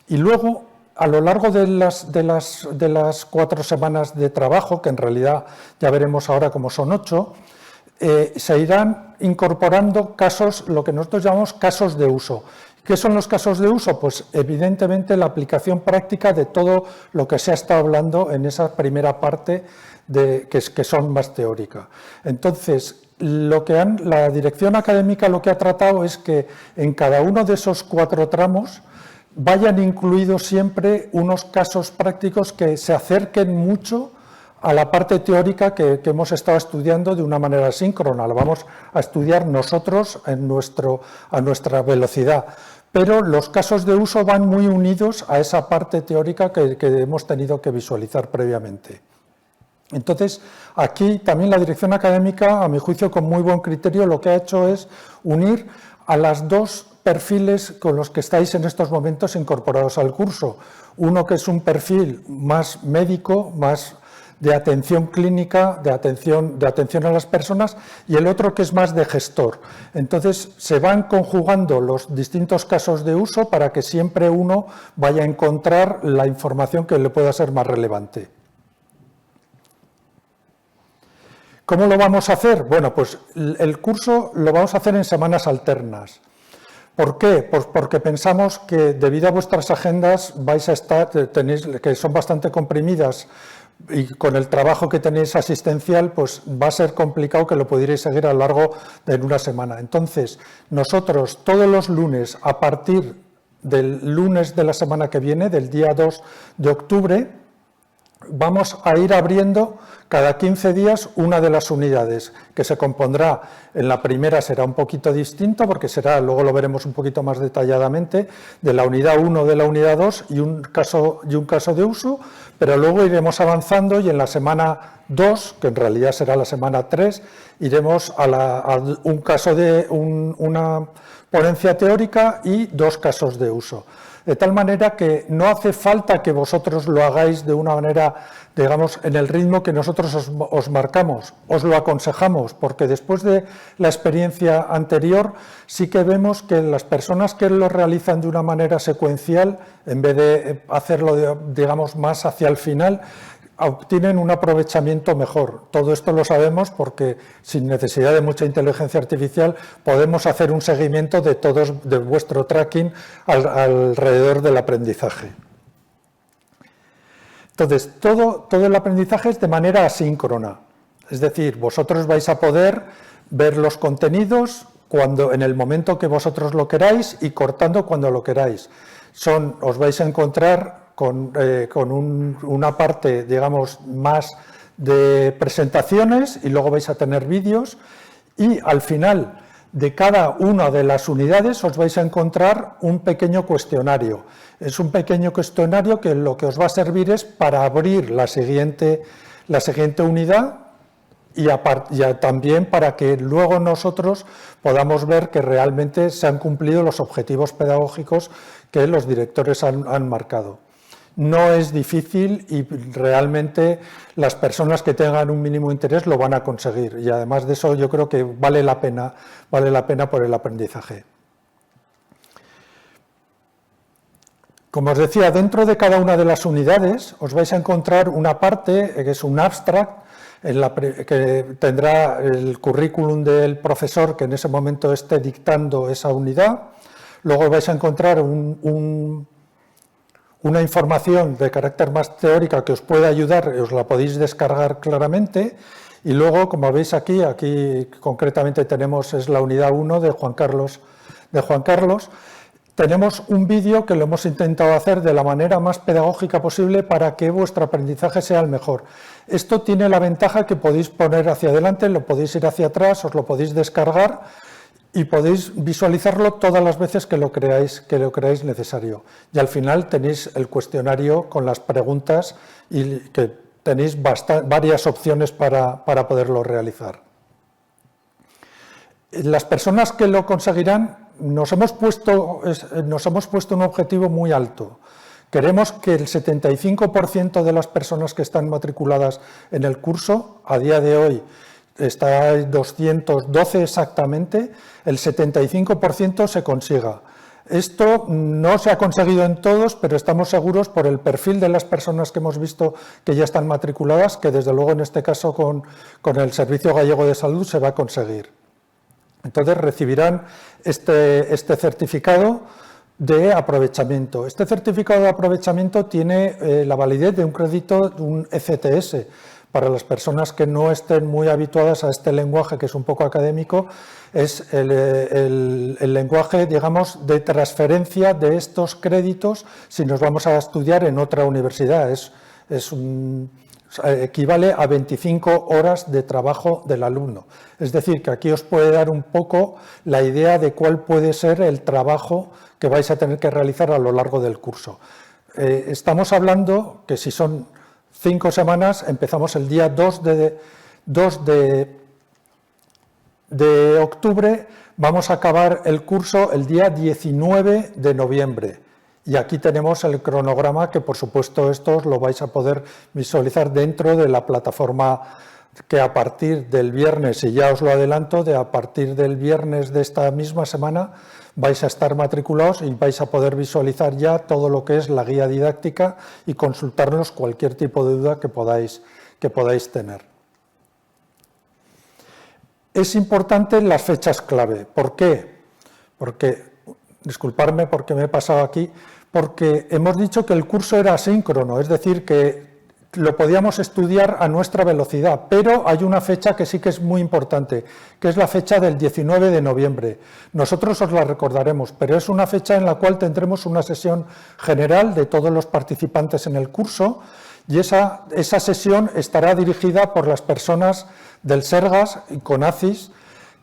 S5: Y luego, a lo largo de las 4 semanas de trabajo, que en realidad ya veremos ahora cómo son 8, se irán incorporando casos, lo que nosotros llamamos casos de uso. ¿Qué son los casos de uso? Pues evidentemente la aplicación práctica de todo lo que se ha estado hablando en esa primera parte que son más teórica. Entonces, la dirección académica lo que ha tratado es que en cada uno de esos 4 tramos vayan incluidos siempre unos casos prácticos que se acerquen mucho a la parte teórica que hemos estado estudiando de una manera síncrona. La vamos a estudiar nosotros a nuestra velocidad, pero los casos de uso van muy unidos a esa parte teórica que hemos tenido que visualizar previamente. Entonces, aquí también la dirección académica, a mi juicio, con muy buen criterio, lo que ha hecho es unir a las 2 perfiles con los que estáis en estos momentos incorporados al curso. Uno que es un perfil más médico, más de atención clínica, de atención a las personas, y el otro que es más de gestor. Entonces, se van conjugando los distintos casos de uso para que siempre uno vaya a encontrar la información que le pueda ser más relevante. ¿Cómo lo vamos a hacer? Bueno, pues el curso lo vamos a hacer en semanas alternas. ¿Por qué? Pues porque pensamos que debido a vuestras agendas que son bastante comprimidas, y con el trabajo que tenéis asistencial, pues va a ser complicado que lo pudierais seguir a lo largo de una semana. Entonces, nosotros todos los lunes, a partir del lunes de la semana que viene, del día 2 de octubre, vamos a ir abriendo cada 15 días una de las unidades, que se compondrá, en la primera será un poquito distinto, porque luego lo veremos un poquito más detalladamente, de la unidad 1, de la unidad 2 y un caso de uso, pero luego iremos avanzando y en la semana 2, que en realidad será la semana 3, iremos a una ponencia teórica y 2 casos de uso. De tal manera que no hace falta que vosotros lo hagáis de una manera, digamos, en el ritmo que nosotros os marcamos. Os lo aconsejamos, porque después de la experiencia anterior sí que vemos que las personas que lo realizan de una manera secuencial, en vez de hacerlo, digamos, más hacia el final, obtienen un aprovechamiento mejor. Todo esto lo sabemos porque sin necesidad de mucha inteligencia artificial podemos hacer un seguimiento de vuestro tracking alrededor del aprendizaje. Entonces, todo el aprendizaje es de manera asíncrona. Es decir, vosotros vais a poder ver los contenidos en el momento que vosotros lo queráis y cortando cuando lo queráis. Os vais a encontrar con una parte, digamos, más de presentaciones y luego vais a tener vídeos y al final de cada una de las unidades os vais a encontrar un pequeño cuestionario. Es un pequeño cuestionario que lo que os va a servir es para abrir la siguiente unidad y también para que luego nosotros podamos ver que realmente se han cumplido los objetivos pedagógicos que los directores han marcado. No es difícil y realmente las personas que tengan un mínimo interés lo van a conseguir y además de eso yo creo que vale la pena por el aprendizaje. Como os decía, dentro de cada una de las unidades os vais a encontrar una parte que es un abstract que tendrá el currículum del profesor que en ese momento esté dictando esa unidad. Luego vais a encontrar una información de carácter más teórica que os puede ayudar, os la podéis descargar claramente. Y luego, como veis aquí concretamente es la unidad 1 de Juan Carlos. Tenemos un vídeo que lo hemos intentado hacer de la manera más pedagógica posible para que vuestro aprendizaje sea el mejor. Esto tiene la ventaja que podéis poner hacia adelante, lo podéis ir hacia atrás, os lo podéis descargar y podéis visualizarlo todas las veces que lo creáis necesario. Y al final tenéis el cuestionario con las preguntas y que tenéis varias opciones para poderlo realizar. Las personas que lo conseguirán nos hemos puesto un objetivo muy alto. Queremos que el 75% de las personas que están matriculadas en el curso, a día de hoy está en 212 exactamente, el 75% se consiga. Esto no se ha conseguido en todos, pero estamos seguros por el perfil de las personas que hemos visto que ya están matriculadas, que desde luego en este caso con el Servicio Gallego de Salud se va a conseguir. Entonces recibirán este certificado de aprovechamiento. Este certificado de aprovechamiento tiene la validez de un crédito, un ECTS. Para las personas que no estén muy habituadas a este lenguaje, que es un poco académico, es el lenguaje, digamos, de transferencia de estos créditos si nos vamos a estudiar en otra universidad. Equivale a 25 horas de trabajo del alumno. Es decir, que aquí os puede dar un poco la idea de cuál puede ser el trabajo que vais a tener que realizar a lo largo del curso. Estamos hablando que si son 5 semanas, empezamos el día 2 de octubre, vamos a acabar el curso el día 19 de noviembre. Y aquí tenemos el cronograma que, por supuesto, esto lo vais a poder visualizar dentro de la plataforma que a partir del viernes, y ya os lo adelanto, a partir del viernes de esta misma semana vais a estar matriculados y vais a poder visualizar ya todo lo que es la guía didáctica y consultarnos cualquier tipo de duda que podáis tener. Es importante las fechas clave. ¿Por qué? Disculpadme porque me he pasado aquí, porque hemos dicho que el curso era asíncrono, es decir, que lo podíamos estudiar a nuestra velocidad, pero hay una fecha que sí que es muy importante, que es la fecha del 19 de noviembre. Nosotros os la recordaremos, pero es una fecha en la cual tendremos una sesión general de todos los participantes en el curso y esa sesión estará dirigida por las personas del Sergas y CONACYT,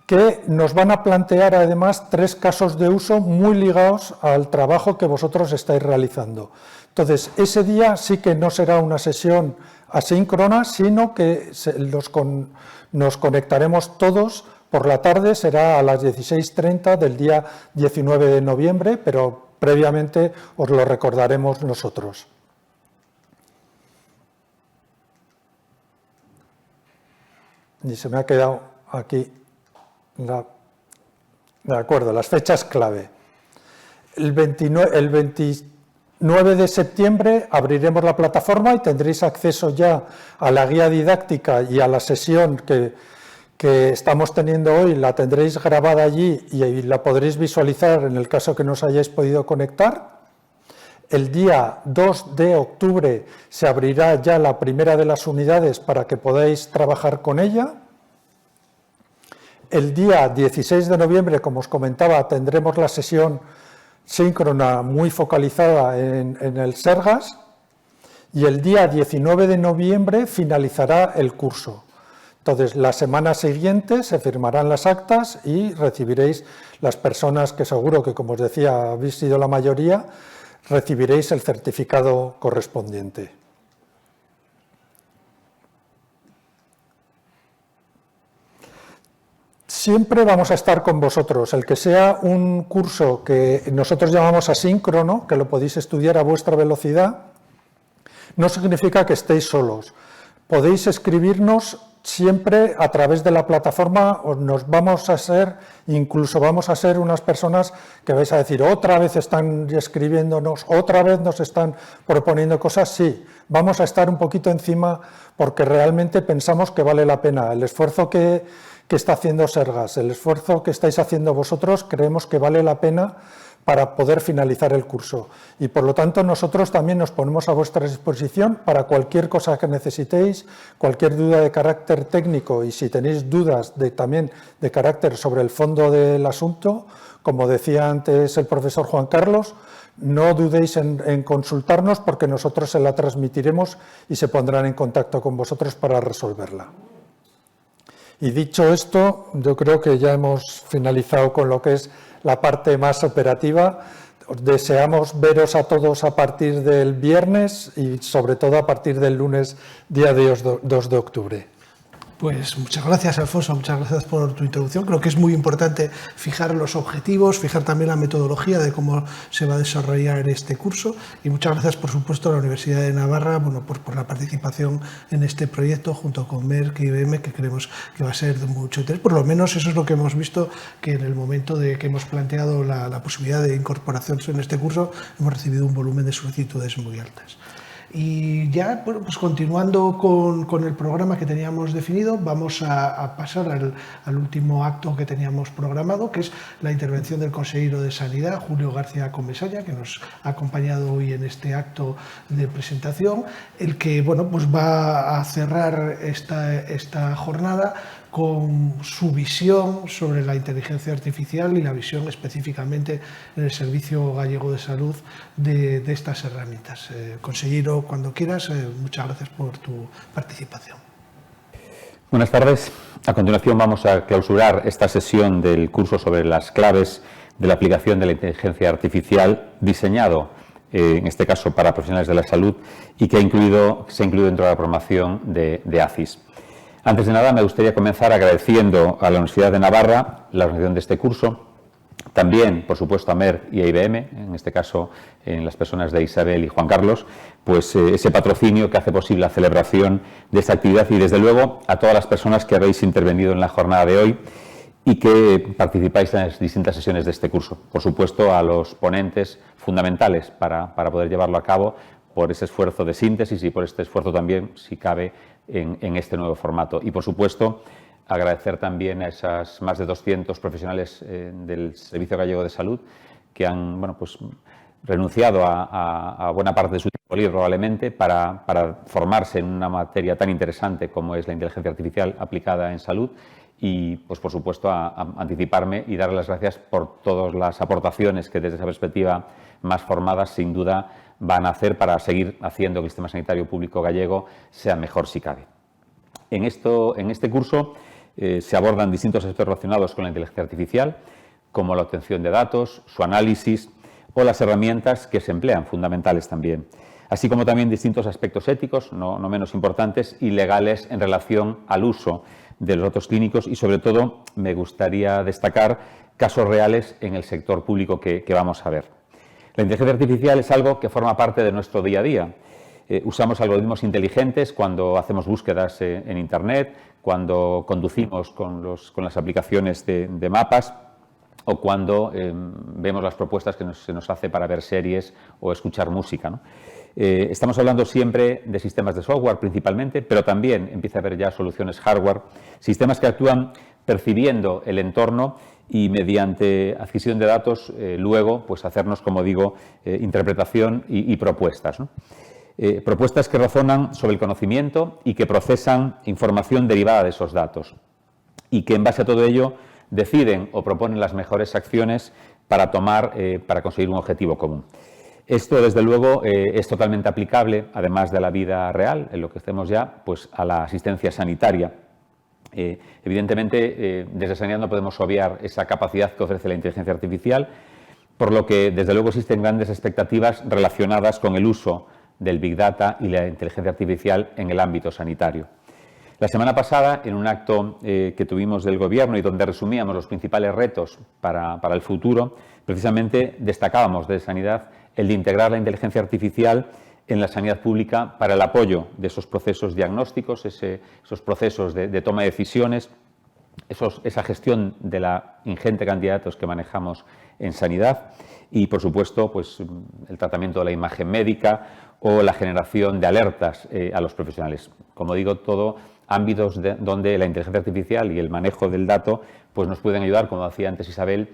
S5: que nos van a plantear además 3 casos de uso muy ligados al trabajo que vosotros estáis realizando. Entonces, ese día sí que no será una sesión asíncrona, sino que nos conectaremos todos por la tarde, será a las 16:30 del día 19 de noviembre, pero previamente os lo recordaremos nosotros. Y se me ha quedado aquí. De acuerdo, las fechas clave. El 29 9 de septiembre abriremos la plataforma y tendréis acceso ya a la guía didáctica y a la sesión que estamos teniendo hoy. La tendréis grabada allí y la podréis visualizar en el caso que no os hayáis podido conectar. El día 2 de octubre se abrirá ya la primera de las unidades para que podáis trabajar con ella. El día 16 de noviembre, como os comentaba, tendremos la sesión síncrona muy focalizada en el Sergas, y el día 19 de noviembre finalizará el curso. Entonces, la semana siguiente se firmarán las actas y recibiréis, las personas que seguro que, como os decía, habéis sido la mayoría, recibiréis el certificado correspondiente. Siempre vamos a estar con vosotros. El que sea un curso que nosotros llamamos asíncrono, que lo podéis estudiar a vuestra velocidad, no significa que estéis solos. Podéis escribirnos siempre a través de la plataforma, o incluso vamos a ser unas personas que vais a decir, otra vez están escribiéndonos, otra vez nos están proponiendo cosas. Sí, vamos a estar un poquito encima porque realmente pensamos que vale la pena. El esfuerzo que está haciendo Sergas, el esfuerzo que estáis haciendo vosotros, creemos que vale la pena para poder finalizar el curso. Y por lo tanto nosotros también nos ponemos a vuestra disposición para cualquier cosa que necesitéis, cualquier duda de carácter técnico, y si tenéis dudas también de carácter sobre el fondo del asunto, como decía antes el profesor Juan Carlos, no dudéis en consultarnos porque nosotros se la transmitiremos y se pondrán en contacto con vosotros para resolverla. Y dicho esto, yo creo que ya hemos finalizado con lo que es la parte más operativa. Os deseamos veros a todos a partir del viernes y sobre todo a partir del lunes, día 2 de octubre.
S1: Pues muchas gracias, Alfonso, muchas gracias por tu introducción. Creo que es muy importante fijar los objetivos, fijar también la metodología de cómo se va a desarrollar este curso, y muchas gracias, por supuesto, a la Universidad de Navarra por la participación en este proyecto junto con Merck y IBM, que creemos que va a ser de mucho interés. Por lo menos eso es lo que hemos visto, que en el momento de que hemos planteado la posibilidad de incorporación en este curso, hemos recibido un volumen de solicitudes muy altas. Y ya, bueno, pues continuando con el programa que teníamos definido, vamos a pasar al último acto que teníamos programado, que es la intervención del consejero de Sanidad, Julio García Comesaña, que nos ha acompañado hoy en este acto de presentación, el que, bueno, pues va a cerrar esta jornada con su visión sobre la inteligencia artificial y la visión específicamente en el Servicio Gallego de Salud de estas herramientas. Consejero, cuando quieras, muchas gracias por tu participación.
S6: Buenas tardes. A continuación vamos a clausurar esta sesión del curso sobre las claves de la aplicación de la inteligencia artificial, diseñado en este caso para profesionales de la salud y que se ha incluido dentro de la programación de ACIS. Antes de nada, me gustaría comenzar agradeciendo a la Universidad de Navarra la organización de este curso, también, por supuesto, a Merck y a IBM, en este caso en las personas de Isabel y Juan Carlos, pues ese patrocinio que hace posible la celebración de esta actividad, y desde luego a todas las personas que habéis intervenido en la jornada de hoy y que participáis en las distintas sesiones de este curso. Por supuesto, a los ponentes fundamentales para poder llevarlo a cabo, por ese esfuerzo de síntesis y por este esfuerzo también, si cabe, en este nuevo formato. Y, por supuesto, agradecer también a esas más de 200 profesionales del Servicio Gallego de Salud que han renunciado a buena parte de su tiempo libre, probablemente, para formarse en una materia tan interesante como es la inteligencia artificial aplicada en salud. Y, pues, por supuesto, a anticiparme y dar las gracias por todas las aportaciones que desde esa perspectiva más formadas, sin duda, van a hacer para seguir haciendo que el sistema sanitario público gallego sea mejor si cabe. En este curso se abordan distintos aspectos relacionados con la inteligencia artificial, como la obtención de datos, su análisis o las herramientas que se emplean, fundamentales también, así como también distintos aspectos éticos, no menos importantes, y legales en relación al uso de los datos clínicos, y sobre todo me gustaría destacar casos reales en el sector público que vamos a ver. La inteligencia artificial es algo que forma parte de nuestro día a día. Usamos algoritmos inteligentes cuando hacemos búsquedas en Internet, cuando conducimos con las aplicaciones de mapas, o cuando vemos las propuestas que se nos hace para ver series o escuchar música, ¿no? Estamos hablando siempre de sistemas de software principalmente, pero también empieza a haber ya soluciones hardware, sistemas que actúan percibiendo el entorno y mediante adquisición de datos luego pues hacernos, como digo, interpretación y propuestas, ¿no? Propuestas que razonan sobre el conocimiento y que procesan información derivada de esos datos y que en base a todo ello deciden o proponen las mejores acciones para conseguir un objetivo común. Esto, desde luego, es totalmente aplicable, además de la vida real, en lo que hacemos ya, pues a la asistencia sanitaria. Evidentemente, desde Sanidad no podemos obviar esa capacidad que ofrece la inteligencia artificial, por lo que, desde luego, existen grandes expectativas relacionadas con el uso del Big Data y la inteligencia artificial en el ámbito sanitario. La semana pasada, en un acto que tuvimos del Gobierno y donde resumíamos los principales retos para el futuro, precisamente destacábamos de Sanidad el de integrar la inteligencia artificial en la sanidad pública para el apoyo de esos procesos diagnósticos, esos procesos de toma de decisiones, esa gestión de la ingente cantidad de datos que manejamos en sanidad y, por supuesto, pues, el tratamiento de la imagen médica o la generación de alertas a los profesionales. Como digo, todo ámbitos donde la inteligencia artificial y el manejo del dato pues, nos pueden ayudar, como decía antes Isabel,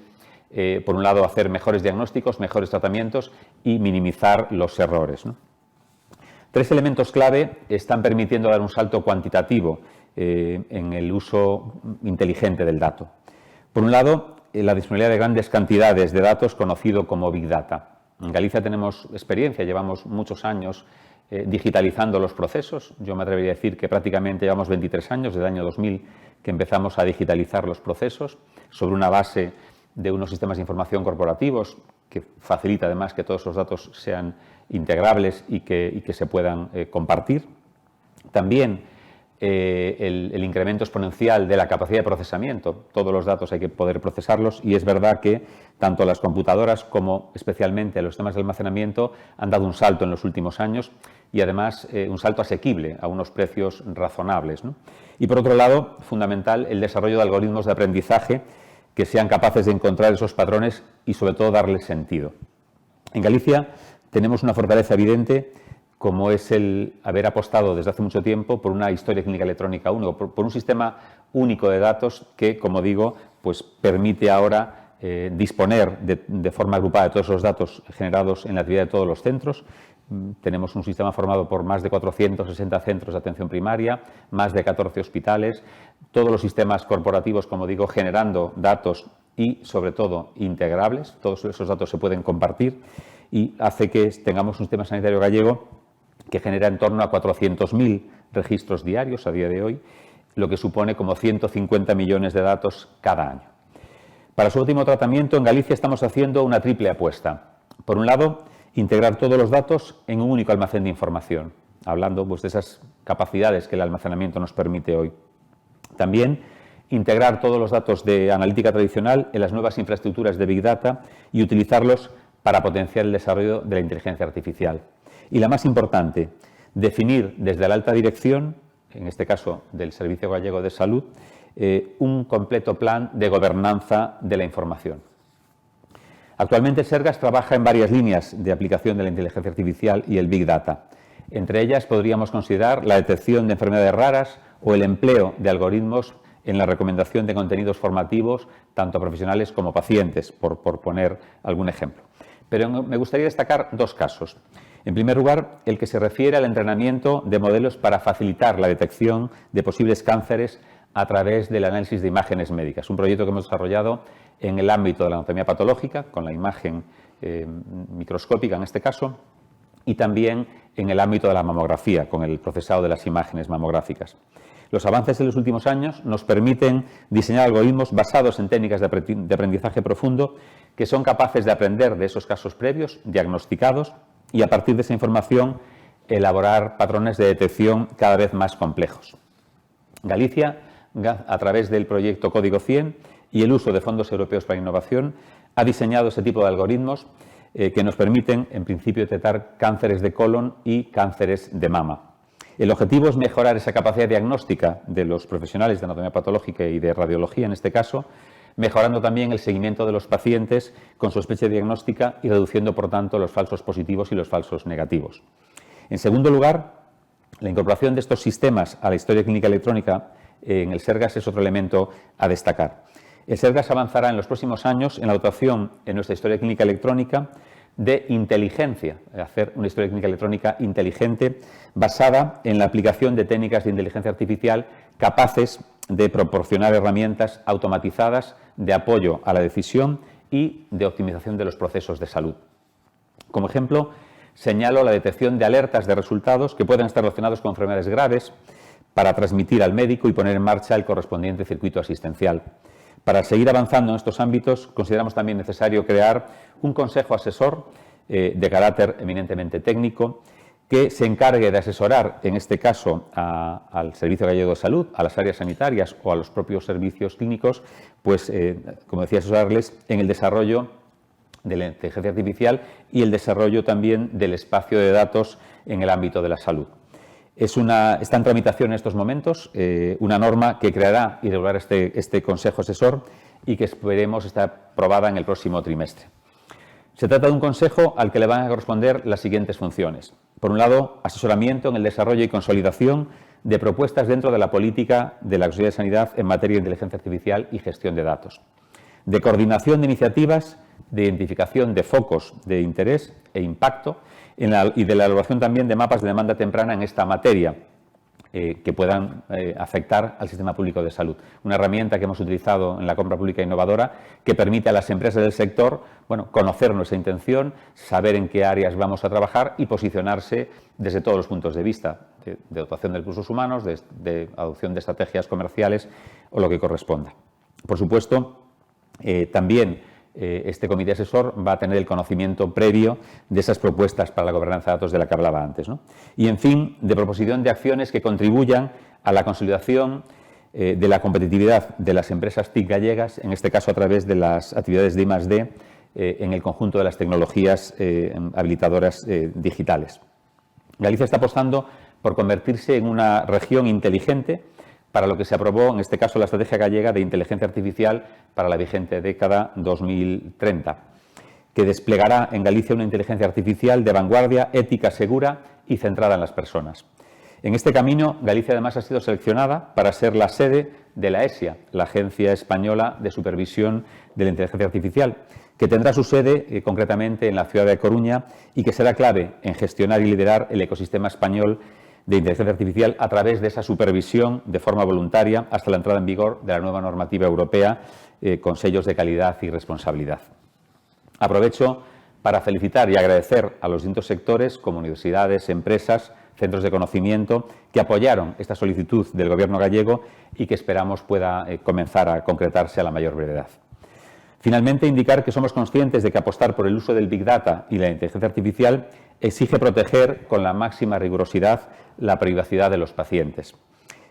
S6: por un lado, a hacer mejores diagnósticos, mejores tratamientos y minimizar los errores, ¿no? Tres elementos clave están permitiendo dar un salto cuantitativo en el uso inteligente del dato. Por un lado, la disponibilidad de grandes cantidades de datos conocido como Big Data. En Galicia tenemos experiencia, llevamos muchos años digitalizando los procesos. Yo me atrevería a decir que prácticamente llevamos 23 años, desde el año 2000, que empezamos a digitalizar los procesos sobre una base de unos sistemas de información corporativos que facilita además que todos esos datos sean integrables y que se puedan compartir. También el incremento exponencial de la capacidad de procesamiento. Todos los datos hay que poder procesarlos y es verdad que tanto las computadoras como especialmente los sistemas de almacenamiento han dado un salto en los últimos años y además un salto asequible a unos precios razonables, ¿no? Y por otro lado, fundamental, el desarrollo de algoritmos de aprendizaje que sean capaces de encontrar esos patrones y, sobre todo, darles sentido. En Galicia tenemos una fortaleza evidente, como es el haber apostado desde hace mucho tiempo por una historia clínica electrónica única, por un sistema único de datos que, como digo, pues permite ahora disponer de forma agrupada de todos los datos generados en la actividad de todos los centros. Tenemos un sistema formado por más de 460 centros de atención primaria, más de 14 hospitales, todos los sistemas corporativos, como digo, generando datos y, sobre todo, integrables. Todos esos datos se pueden compartir y hace que tengamos un sistema sanitario gallego que genera en torno a 400.000 registros diarios a día de hoy, lo que supone como 150 millones de datos cada año. Para su último tratamiento, en Galicia estamos haciendo una triple apuesta. Por un lado, integrar todos los datos en un único almacén de información, hablando pues, de esas capacidades que el almacenamiento nos permite hoy. También integrar todos los datos de analítica tradicional en las nuevas infraestructuras de Big Data y utilizarlos para potenciar el desarrollo de la inteligencia artificial. Y la más importante, definir desde la alta dirección, en este caso del Servicio Gallego de Salud, un completo plan de gobernanza de la información. Actualmente Sergas trabaja en varias líneas de aplicación de la inteligencia artificial y el Big Data. Entre ellas podríamos considerar la detección de enfermedades raras o el empleo de algoritmos en la recomendación de contenidos formativos, tanto profesionales como pacientes, por poner algún ejemplo. Pero me gustaría destacar dos casos. En primer lugar, el que se refiere al entrenamiento de modelos para facilitar la detección de posibles cánceres a través del análisis de imágenes médicas. Un proyecto que hemos desarrollado en el ámbito de la anatomía patológica, con la imagen microscópica en este caso, y también en el ámbito de la mamografía, con el procesado de las imágenes mamográficas. Los avances de los últimos años nos permiten diseñar algoritmos basados en técnicas de aprendizaje profundo que son capaces de aprender de esos casos previos, diagnosticados, y a partir de esa información elaborar patrones de detección cada vez más complejos. Galicia, a través del proyecto Código 100 y el uso de fondos europeos para innovación, ha diseñado ese tipo de algoritmos que nos permiten, en principio, detectar cánceres de colon y cánceres de mama. El objetivo es mejorar esa capacidad diagnóstica de los profesionales de anatomía patológica y de radiología, en este caso, mejorando también el seguimiento de los pacientes con sospecha diagnóstica y reduciendo, por tanto, los falsos positivos y los falsos negativos. En segundo lugar, la incorporación de estos sistemas a la historia clínica electrónica en el SERGAS es otro elemento a destacar. El SERGAS avanzará en los próximos años en la dotación en nuestra historia clínica electrónica de inteligencia, hacer una historia clínica electrónica inteligente basada en la aplicación de técnicas de inteligencia artificial capaces de proporcionar herramientas automatizadas de apoyo a la decisión y de optimización de los procesos de salud. Como ejemplo, señalo la detección de alertas de resultados que puedan estar relacionados con enfermedades graves para transmitir al médico y poner en marcha el correspondiente circuito asistencial. Para seguir avanzando en estos ámbitos, consideramos también necesario crear un consejo asesor de carácter eminentemente técnico que se encargue de asesorar, en este caso, al Servicio Gallego de Salud, a las áreas sanitarias o a los propios servicios clínicos, pues, como decía, asesorarles en el desarrollo de la inteligencia artificial y el desarrollo también del espacio de datos en el ámbito de la salud. Está en tramitación en estos momentos una norma que creará y regulará este Consejo Asesor y que esperemos esté aprobada en el próximo trimestre. Se trata de un consejo al que le van a corresponder las siguientes funciones. Por un lado, asesoramiento en el desarrollo y consolidación de propuestas dentro de la política de la Consejería de Sanidad en materia de inteligencia artificial y gestión de datos. De coordinación de iniciativas, de identificación de focos de interés e impacto y de la elaboración también de mapas de demanda temprana en esta materia que puedan afectar al sistema público de salud. Una herramienta que hemos utilizado en la compra pública innovadora que permite a las empresas del sector, bueno, conocer nuestra intención, saber en qué áreas vamos a trabajar y posicionarse desde todos los puntos de vista, de dotación de recursos humanos, de adopción de estrategias comerciales o lo que corresponda. Por supuesto, también este comité asesor va a tener el conocimiento previo de esas propuestas para la gobernanza de datos de la que hablaba antes, ¿no? Y, en fin, de proposición de acciones que contribuyan a la consolidación de la competitividad de las empresas TIC gallegas, en este caso a través de las actividades de I+D en el conjunto de las tecnologías habilitadoras digitales. Galicia está apostando por convertirse en una región inteligente, para lo que se aprobó, en este caso, la Estrategia Gallega de Inteligencia Artificial para la vigente década 2030, que desplegará en Galicia una inteligencia artificial de vanguardia, ética, segura y centrada en las personas. En este camino, Galicia además ha sido seleccionada para ser la sede de la ESIA, la Agencia Española de Supervisión de la Inteligencia Artificial, que tendrá su sede concretamente en la ciudad de Coruña y que será clave en gestionar y liderar el ecosistema español de inteligencia artificial a través de esa supervisión de forma voluntaria hasta la entrada en vigor de la nueva normativa europea con sellos de calidad y responsabilidad. Aprovecho para felicitar y agradecer a los distintos sectores, como universidades, empresas, centros de conocimiento, que apoyaron esta solicitud del Gobierno gallego y que esperamos pueda comenzar a concretarse a la mayor brevedad. Finalmente, indicar que somos conscientes de que apostar por el uso del Big Data y la inteligencia artificial exige proteger con la máxima rigurosidad la privacidad de los pacientes.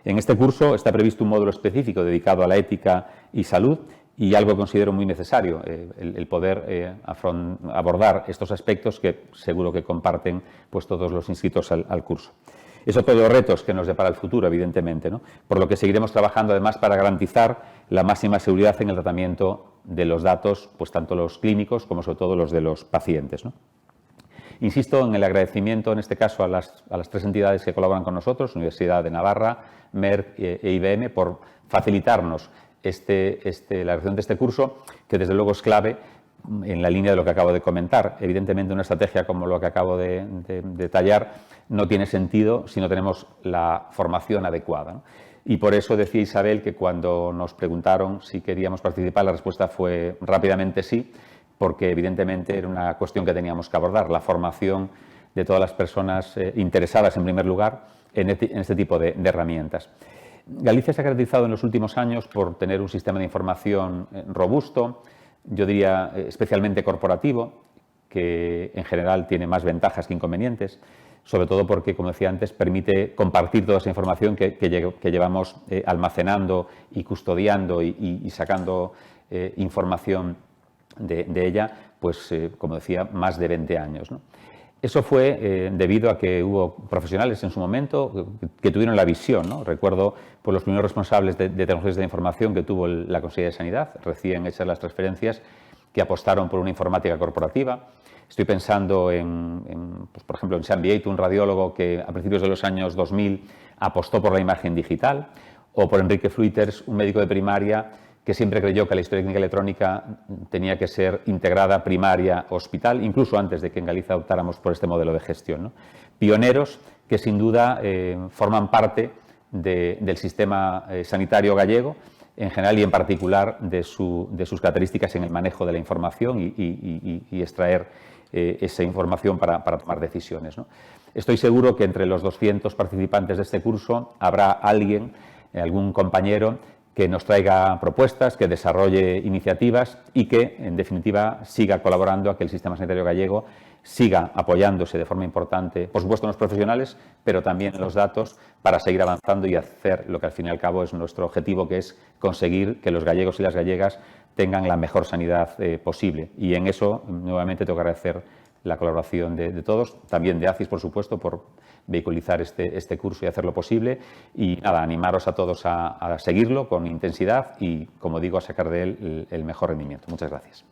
S6: En este curso está previsto un módulo específico dedicado a la ética y salud y algo que considero muy necesario, el poder abordar estos aspectos que seguro que comparten pues, todos los inscritos al curso. Es otro de los retos que nos depara el futuro, evidentemente, ¿no? Por lo que seguiremos trabajando además para garantizar la máxima seguridad en el tratamiento de los datos, pues tanto los clínicos como sobre todo los de los pacientes, ¿no? Insisto en el agradecimiento, en este caso, a las tres entidades que colaboran con nosotros, Universidad de Navarra, Merck e IBM, por facilitarnos la realización de este curso, que desde luego es clave en la línea de lo que acabo de comentar. Evidentemente, una estrategia como lo que acabo de detallar no tiene sentido si no tenemos la formación adecuada, ¿no? Y por eso decía Isabel que cuando nos preguntaron si queríamos participar, la respuesta fue rápidamente sí, porque evidentemente era una cuestión que teníamos que abordar, la formación de todas las personas interesadas, en primer lugar, en este tipo de herramientas. Galicia se ha caracterizado en los últimos años por tener un sistema de información robusto, yo diría especialmente corporativo, que en general tiene más ventajas que inconvenientes, sobre todo porque, como decía antes, permite compartir toda esa información que llevamos almacenando y custodiando y sacando información de ella, pues, como decía, más de 20 años, ¿no? Eso fue debido a que hubo profesionales en su momento que tuvieron la visión, ¿no? Recuerdo pues, los primeros responsables de tecnologías de la información que tuvo la Consejería de Sanidad, recién hechas las transferencias, que apostaron por una informática corporativa. Estoy pensando pues, por ejemplo, en Sean Vieito, un radiólogo que a principios de los años 2000 apostó por la imagen digital, o por Enrique Fluiters, un médico de primaria que siempre creyó que la historia clínica electrónica tenía que ser integrada primaria-hospital, incluso antes de que en Galicia optáramos por este modelo de gestión, ¿no? Pioneros que sin duda forman parte del sistema sanitario gallego en general y en particular de sus características en el manejo de la información y extraer esa información para tomar decisiones, ¿no? Estoy seguro que entre los 200 participantes de este curso habrá alguien, algún compañero, que nos traiga propuestas, que desarrolle iniciativas y que, en definitiva, siga colaborando a que el sistema sanitario gallego siga apoyándose de forma importante, por supuesto en los profesionales, pero también en los datos, para seguir avanzando y hacer lo que al fin y al cabo es nuestro objetivo, que es conseguir que los gallegos y las gallegas tengan la mejor sanidad posible. Y en eso, nuevamente, tengo que agradecer la colaboración de todos, también de ACIS, por supuesto, por vehiculizar este curso y hacerlo posible. Y nada, animaros a todos a seguirlo con intensidad y, como digo, a sacar de él el mejor rendimiento. Muchas gracias.